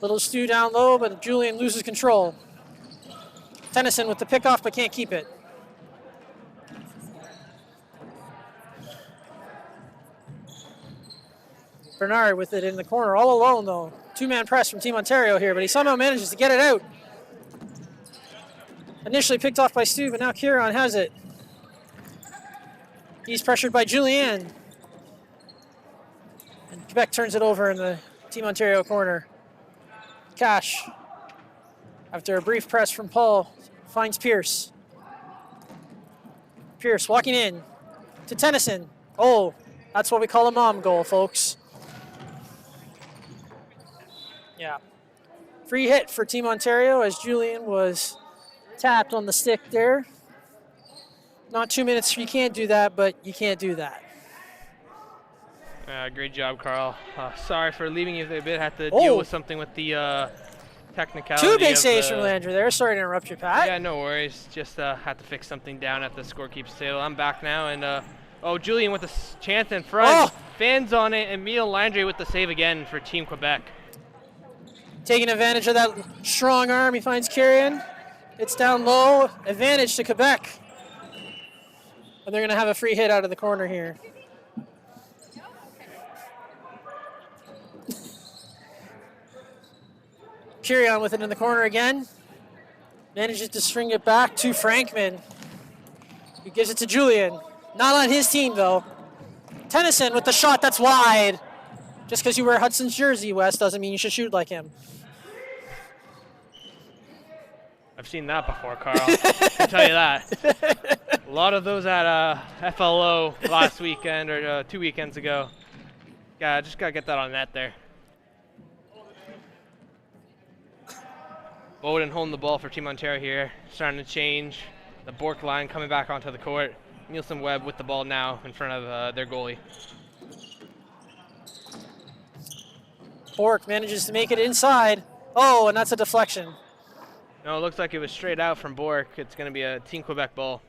Little Stu down low, but Julian loses control. Tennyson with the pickoff, but can't keep it. Bernard with it in the corner, all alone though. Two-man press from Team Ontario here, but he somehow manages to get it out. Initially picked off by Stu, but now Kieran has it. He's pressured by Julian. And Quebec turns it over in the Team Ontario corner. Cash, after a brief press from Paul, finds Pierce. Pierce walking in to Tennyson. Oh, that's what we call a mom goal, folks. Yeah. Free hit for Team Ontario as Julian was tapped on the stick there. Not 2 minutes, you can't do that, but you can't do that. Great job, Carl. Sorry for leaving you there a bit. Had to deal with something with the technicality. Two big saves from Landry there. Sorry to interrupt you, Pat. Yeah, no worries. Just had to fix something down at the scorekeeper's table. I'm back now, and Julian with a chance in front. Oh. Fans on it, Emile Landry with the save again for Team Quebec. Taking advantage of that strong arm, he finds Kieran. It's down low. Advantage to Quebec. And they're going to have a free hit out of the corner here. Kieran with it in the corner again. Manages to string it back to Frankman. He gives it to Julian. Not on his team, though. Tennyson with the shot that's wide. Just because you wear Hudson's jersey, Wes, doesn't mean you should shoot like him. I've seen that before, Carl. I can tell you that. A lot of those at FLO last weekend or 2 weekends ago. Yeah, just got to get that on net there. Bowden holding the ball for Team Ontario here. Starting to change. The Bork line coming back onto the court. Nielsen Webb with the ball now in front of their goalie. Bork manages to make it inside. Oh, and that's a deflection. No, it looks like it was straight out from Bork. It's going to be a Team Quebec ball.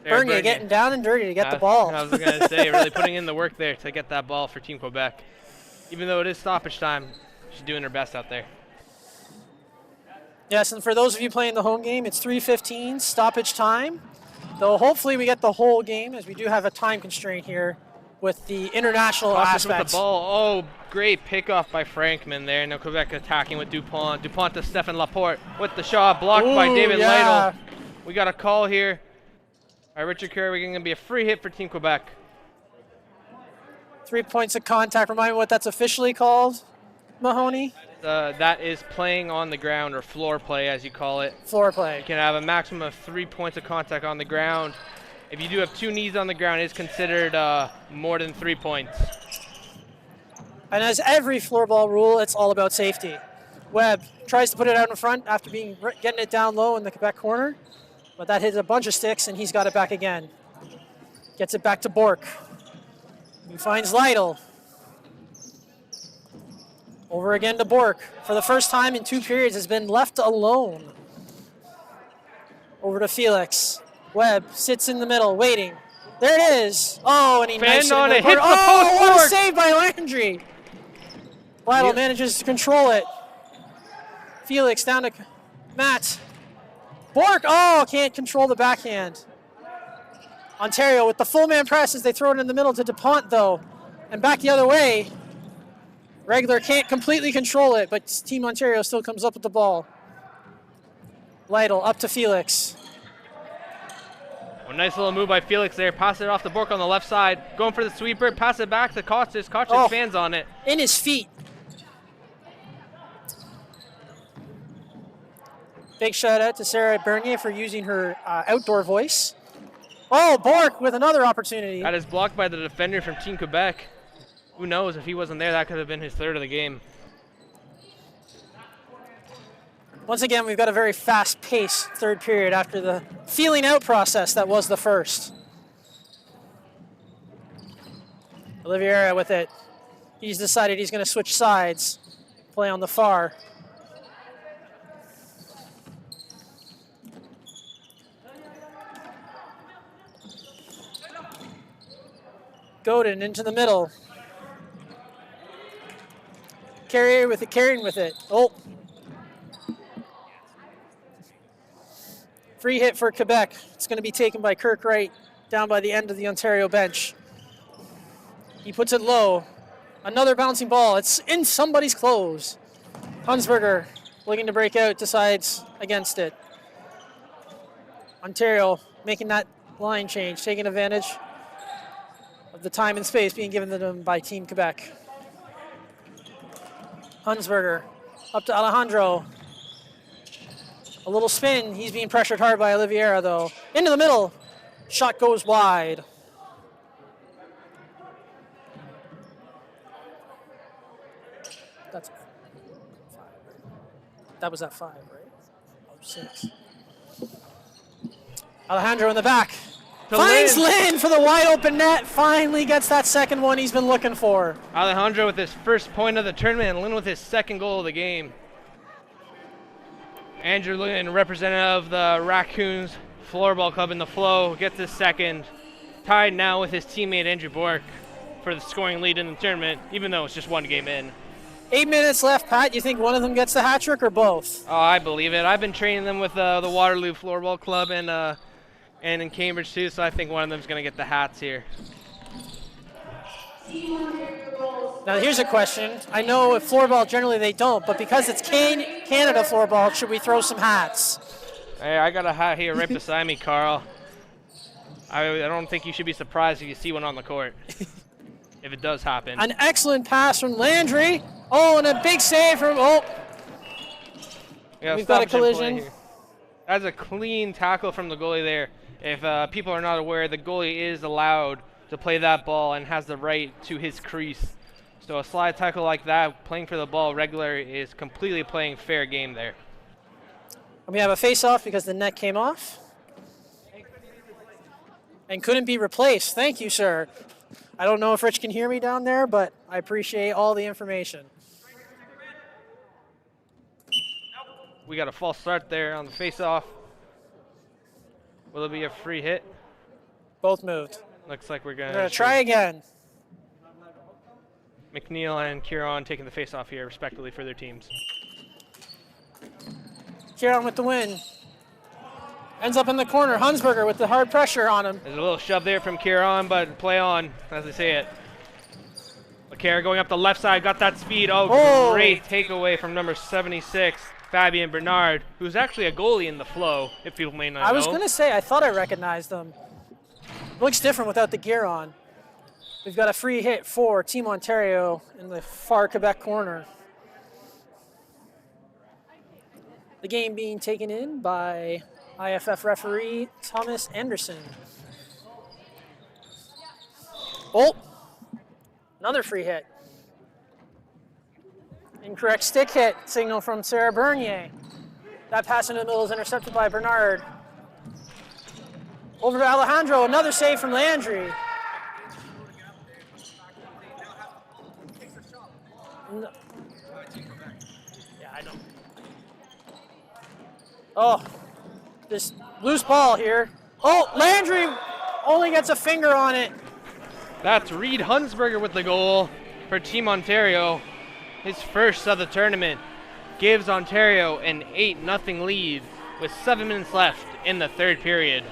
Bernier getting down and dirty to get the ball. I was going to say, really putting in the work there to get that ball for Team Quebec. Even though it is stoppage time, she's doing her best out there. Yes, and for those of you playing the home game, it's 3:15 stoppage time. Though hopefully we get the whole game, as we do have a time constraint here with the international aspect. With the ball. Oh, great pickoff by Frankman there. Now Quebec attacking with Dupont. Dupont to Stephen Laporte with the shot blocked by David Lytle. We got a call here. All right, Richard Kerr, we're going to be a free hit for Team Quebec. 3 points of contact. Remind me what that's officially called, Mahoney? That is playing on the ground, or floor play as you call it. Floor play. You can have a maximum of 3 points of contact on the ground. If you do have 2 knees on the ground, it's considered more than 3 points. And as every floorball rule, it's all about safety. Webb tries to put it out in front after getting it down low in the Quebec corner, but that hits a bunch of sticks, and he's got it back again. Gets it back to Bork. He finds Lytle. Over again to Bork. For the first time in 2 periods, has been left alone. Over to Felix. Webb sits in the middle, waiting. There it is. Oh, and he knifes it in the corner. Oh, what a save by Landry. Lytle manages to control it. Felix down to Matt. Bork, oh, can't control the backhand. Ontario with the full man press as they throw it in the middle to Dupont, though. And back the other way. Regler can't completely control it, but Team Ontario still comes up with the ball. Lytle up to Felix. A nice little move by Felix there. Pass it off to Bork on the left side. Going for the sweeper. Pass it back to Costas. Costas fans on it. In his feet. Big shout out to Sarah Bernier for using her outdoor voice. Oh, Bork with another opportunity. That is blocked by the defender from Team Quebec. Who knows, if he wasn't there, that could have been his 3rd of the game. Once again, we've got a very fast-paced 3rd period after the feeling out process that was the first. Oliveira with it. He's decided he's going to switch sides, play on the far. Godin into the middle. Carrier with it, carrying with it. Oh. Free hit for Quebec. It's going to be taken by Kirk Wright down by the end of the Ontario bench. He puts it low. Another bouncing ball. It's in somebody's clothes. Hunsberger looking to break out, decides against it. Ontario making that line change, taking advantage of the time and space being given to them by Team Quebec. Hunsberger up to Alejandro. A little spin. He's being pressured hard by Oliveira, though. Into the middle. Shot goes wide. That's 5. That was at 5, right? Oh, 6. Alejandro in the back. Finds Lynn for the wide open net. Finally gets that second one he's been looking for. Alejandro with his first point of the tournament, and Lynn with his 2nd goal of the game. Andrew Lynn, representative of the Raccoons Floorball Club in the Flow, gets his 2nd. Tied now with his teammate Andrew Bork for the scoring lead in the tournament, even though it's just 1 game in. 8 minutes left, Pat. You think one of them gets the hat trick or both? Oh, I believe it. I've been training them with the Waterloo Floorball Club and in Cambridge too, so I think one of them's going to get the hats here. Now here's a question. I know with floorball generally they don't, but because it's Canada floorball, should we throw some hats? Hey, I got a hat here right beside me, Carl. I don't think you should be surprised if you see one on the court. if it does happen. An excellent pass from Landry. Oh, and a big save from, Yeah, we've got a collision. That's a clean tackle from the goalie there. If people are not aware, the goalie is allowed to play that ball and has the right to his crease. So a slide tackle like that, playing for the ball regular, is completely playing fair game there. And we have a face-off because the net came off. And couldn't be replaced. Thank you, sir. I don't know if Rich can hear me down there, but I appreciate all the information. We got a false start there on the face-off. Will it be a free hit? Both moved. Looks like we're We're going going to try again. McNeil and Kieran taking the face-off here, respectively, for their teams. Kieran with the win. Ends up in the corner. Hunsberger with the hard pressure on him. There's a little shove there from Kieran, but play on, as they say it. McCarr going up the left side, got that speed. Oh, great takeaway from number 76, Fabien Bernard, who's actually a goalie in the flow, if people may not know. I was going to say, I thought I recognized him. Looks different without the gear on. We've got a free hit for Team Ontario in the far Quebec corner. The game being taken in by IFF referee Thomas Anderson. Oh, another free hit. Incorrect stick hit signal from Sarah Bernier. That pass into the middle is intercepted by Bernard. Over to Alejandro, another save from Landry. No. Yeah, I know. Oh, this loose ball here. Oh, Landry only gets a finger on it. That's Reed Hunsberger with the goal for Team Ontario. His first of the tournament gives Ontario an 8-0 lead with 7 minutes left in the third period.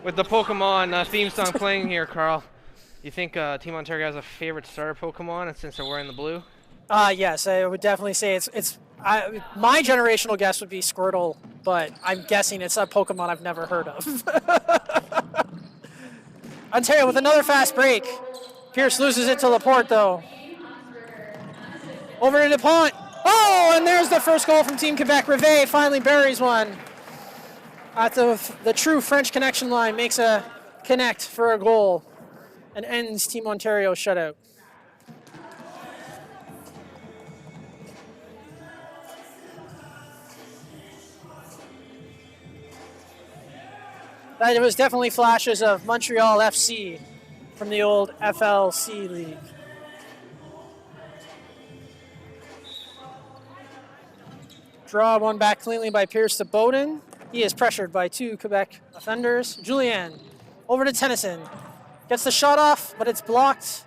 With the Pokemon theme song playing here, Carl, you think Team Ontario has a favorite starter Pokemon since they're wearing the blue? Yes, I would definitely say it's my generational guess would be Squirtle, but I'm guessing it's a Pokemon I've never heard of. Ontario with another fast break. Pierce loses it to Laporte, though. Over to DuPont. Oh, and there's the first goal from Team Quebec. Rivet finally buries one. At the true French connection line, makes a connect for a goal and ends Team Ontario shutout. That was definitely flashes of Montreal FC from the old FLC league. Draw one back cleanly by Pierce to Bowden. He is pressured by 2 Quebec offenders. Julien over to Tennyson. Gets the shot off, but it's blocked.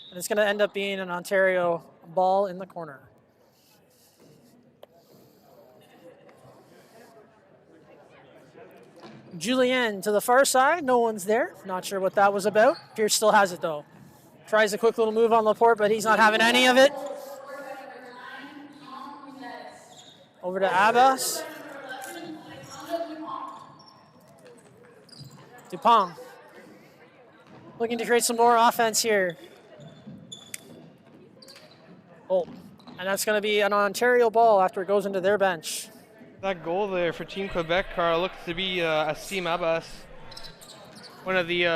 And it's going to end up being an Ontario ball in the corner. Julien to the far side. No one's there. Not sure what that was about. Pierce still has it, though. Tries a quick little move on Laporte, but he's not having any of it. Over to Abbas. Dupont looking to create some more offense here. Oh, and that's going to be an Ontario ball after it goes into their bench. That goal there for Team Quebec, Carl, looks to be Asim Abbas, one of the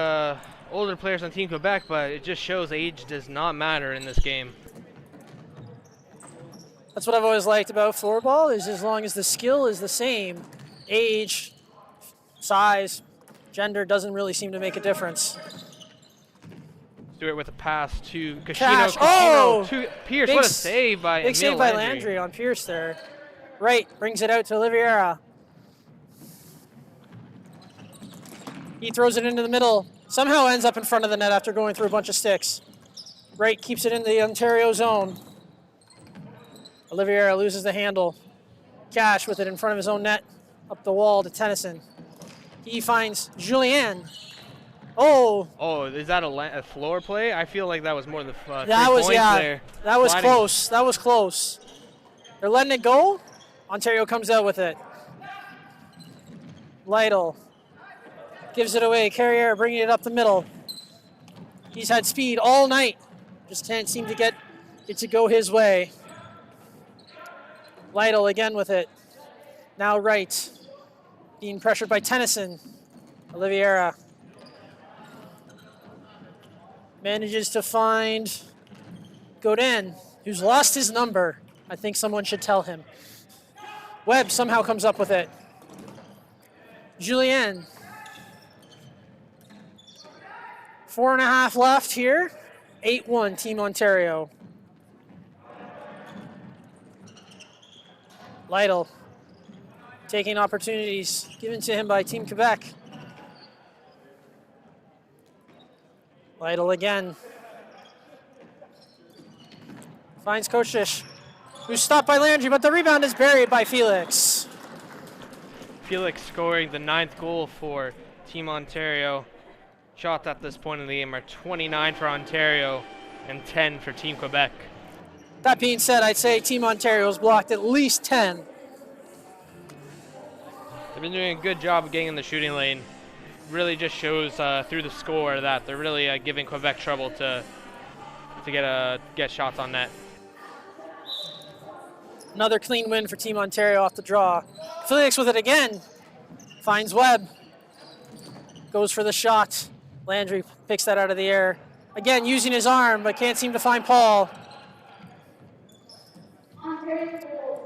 older players on Team Quebec, but it just shows age does not matter in this game. That's what I've always liked about floorball, is as long as the skill is the same, age, size, gender doesn't really seem to make a difference. Stewart with a pass to Cash. Kashino to Pierce. What a save by Emile Big save by Landry on Pierce there. Right, brings it out to Oliveira. He throws it into the middle. Somehow ends up in front of the net after going through a bunch of sticks. Right, keeps it in the Ontario zone. Oliveira loses the handle. Cash with it in front of his own net. Up the wall to Tennyson. He finds Julien. Oh, is that a floor play? I feel like that was more than 3 that was points there. That was Sliding. close. That was close. They're letting it go. Ontario comes out with it. Lytle gives it away. Carrier bringing it up the middle. He's had speed all night. Just can't seem to get it to go his way. Lytle again with it. Now right. Being pressured by Tennyson. Oliveira manages to find Godin, who's lost his number. I think someone should tell him. Webb somehow comes up with it. Julien. 4.5 left here. 8-1 Team Ontario. Lytle taking opportunities given to him by Team Quebec. Lytle again. Finds Koshish, who's stopped by Landry, but the rebound is buried by Felix. Felix scoring the 9th goal for Team Ontario. Shots at this point in the game are 29 for Ontario and 10 for Team Quebec. That being said, I'd say Team Ontario has blocked at least 10. They've been doing a good job of getting in the shooting lane. Really just shows through the score that they're really giving Quebec trouble to get shots on net. Another clean win for Team Ontario off the draw. Felix with it again. Finds Webb. Goes for the shot. Landry picks that out of the air. Again, using his arm, but can't seem to find Paul.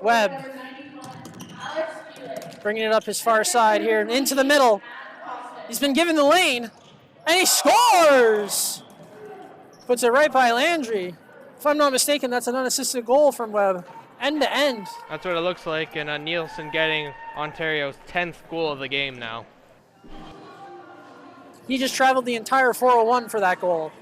Webb. Bringing it up his far side here and into the middle. He's been given the lane, and he scores! Puts it right by Landry. If I'm not mistaken, that's an unassisted goal from Webb. End to end. That's what it looks like, and Nielsen getting Ontario's 10th goal of the game now. He just traveled the entire 401 for that goal.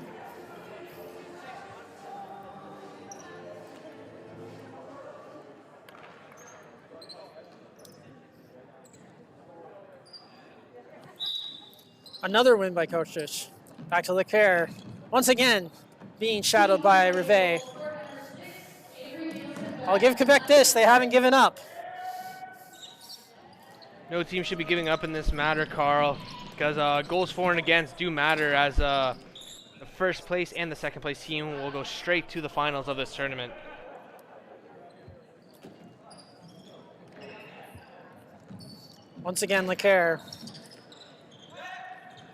Another win by Koshish. Back to Kerr. Once again, being shadowed by Rivet. I'll give Quebec this. They haven't given up. No team should be giving up in this matter, Carl, because goals for and against do matter, as the first place and the second place team will go straight to the finals of this tournament. Once again, Kerr.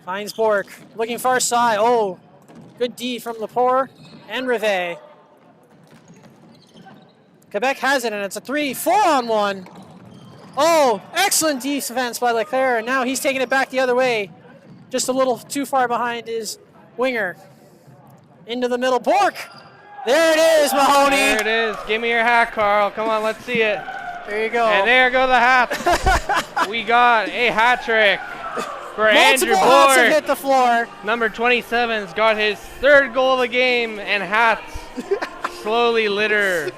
Finds Bork, looking far side. Oh, good D from Lepore and Rivet. Quebec has it, and it's a 3-4-on-1. Oh, excellent defense by Leclerc, and now he's taking it back the other way. Just a little too far behind his winger. Into the middle, Bork. There it is, Mahoney. There it is. Give me your hat, Carl. Come on, let's see it. There you go. And there go the hats. We got a hat trick for Andrew Multiple hats have Bork. hit the floor. Number 27's got his 3rd goal of the game, and hats slowly litter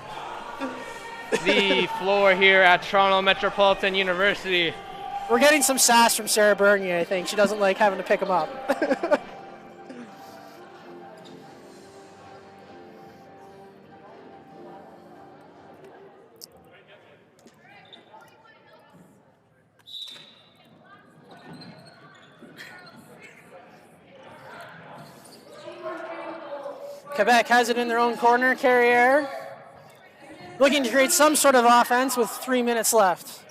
the floor here at Toronto Metropolitan University. We're getting some sass from Sarah Bernier, I think. She doesn't like having to pick them up. Quebec has it in their own corner. Carrier looking to create some sort of offense with 3 minutes left.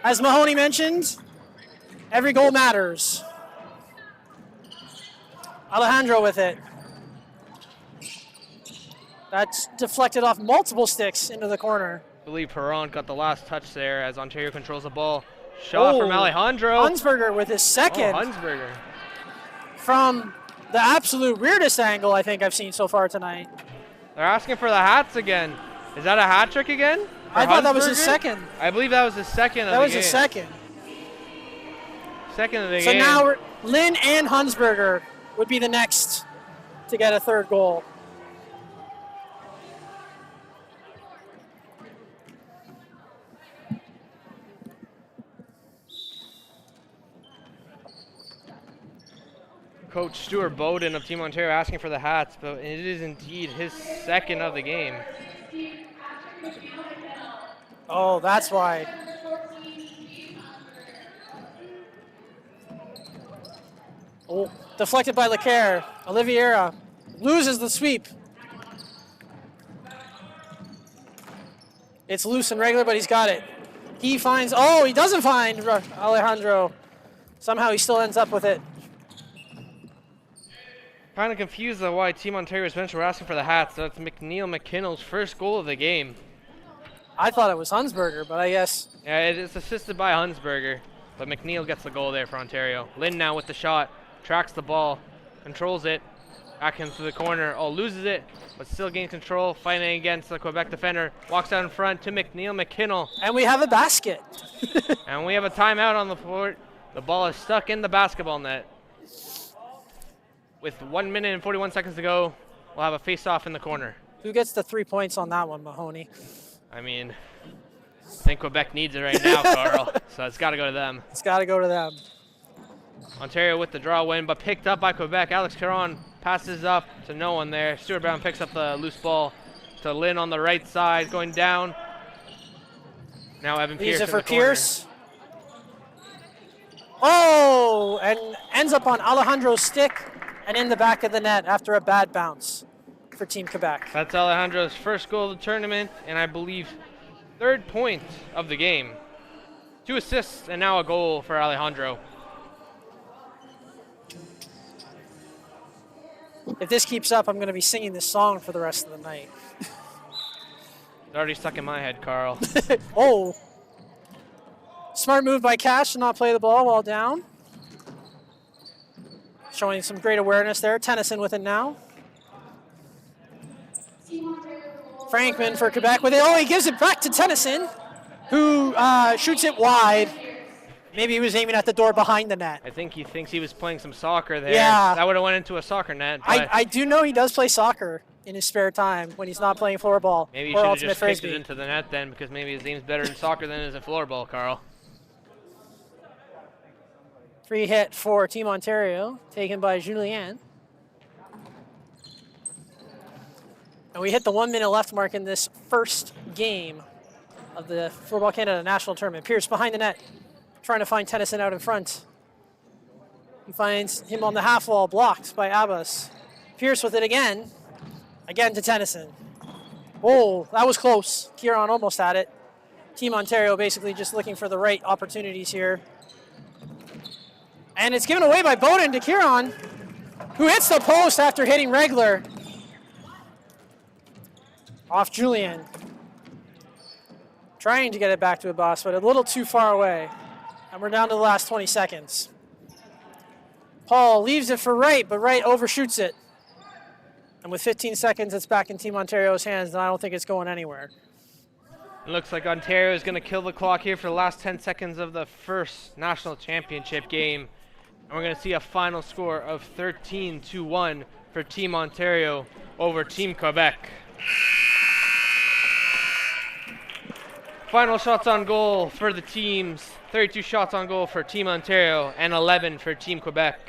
As Mahoney mentioned, every goal matters. Alejandro with it. That's deflected off multiple sticks into the corner. I believe Perron got the last touch there as Ontario controls the ball. Shot from Alejandro. Hunsberger with his second. Oh, Hunsberger. From the absolute weirdest angle I think I've seen so far tonight. They're asking for the hats again. Is that a hat trick again? I thought that was his second. I believe that was his second of the game. That was his second. Second of the So game. now Lynn and Hunsberger would be the next to get a 3rd goal. Coach Stuart Bowden of Team Ontario asking for the hats, but it is indeed his second of the game. Oh, that's why. Oh, deflected by Kerr. Oliveira loses the sweep. It's loose and regular, but he's got it. He finds, oh, he doesn't find Alejandro. Somehow he still ends up with it. Kind of confused on why Team Ontario's bench were asking for the hats. That's McNeil-McKinnell's first goal of the game. I thought it was Hunsberger, but I guess. Yeah, it is assisted by Hunsberger, but McNeil gets the goal there for Ontario. Lynn now with the shot, tracks the ball, controls it, back into the corner. Oh, loses it, but still gains control, fighting against the Quebec defender. Walks out in front to McNeil-McKinnell. And we have a basket. And we have a timeout on the court. The ball is stuck in the basketball net. With 1 minute and 41 seconds to go, we'll have a face-off in the corner. Who gets the 3 points on that one, Mahoney? I mean, I think Quebec needs it right now, Carl. So it's got to go to them. It's got to go to them. Ontario with the draw win, but picked up by Quebec. Alex Caron passes up to no one there. Stuart Brown picks up the loose ball to Lynn on the right side, going down. Now Evan Pierce. Leaves it for Pierce. Oh, and ends up on Alejandro's stick and in the back of the net after a bad bounce for Team Quebec. That's Alejandro's first goal of the tournament, and I believe 3rd point of the game. 2 assists and now a goal for Alejandro. If this keeps up, I'm going to be singing this song for the rest of the night. It's already stuck in my head, Carl. Oh. Smart move by Cash to not play the ball while down. Showing some great awareness there. Tennyson with it now. Frankman for Quebec with it. Oh, he gives it back to Tennyson, who shoots it wide. Maybe he was aiming at the door behind the net. I think he thinks he was playing some soccer there. Yeah. That would have went into a soccer net. I do know he does play soccer in his spare time when he's not playing floorball. Maybe he or should have ultimate just kicked frisbee. it into the net then, because maybe his aim's better in soccer than it is in floorball, Carl. Free hit for Team Ontario, taken by Julien. And we hit the 1 minute left mark in this first game of the Floorball Canada National Tournament. Pierce behind the net, trying to find Tennyson out in front. He finds him on the half wall, blocked by Abbas. Pierce with it again to Tennyson. Oh, that was close. Kieran almost had it. Team Ontario basically just looking for the right opportunities here. And it's given away by Bowden to Kieran, who hits the post after hitting Regler. Off Julien. Trying to get it back to Abbas, but a little too far away. And we're down to the last 20 seconds. Paul leaves it for Wright, but Wright overshoots it. And with 15 seconds, it's back in Team Ontario's hands, and I don't think it's going anywhere. It looks like Ontario is going to kill the clock here for the last 10 seconds of the first national championship game. And we're going to see a final score of 13-1 for Team Ontario over Team Quebec. Final shots on goal for the teams, 32 shots on goal for Team Ontario and 11 for Team Quebec.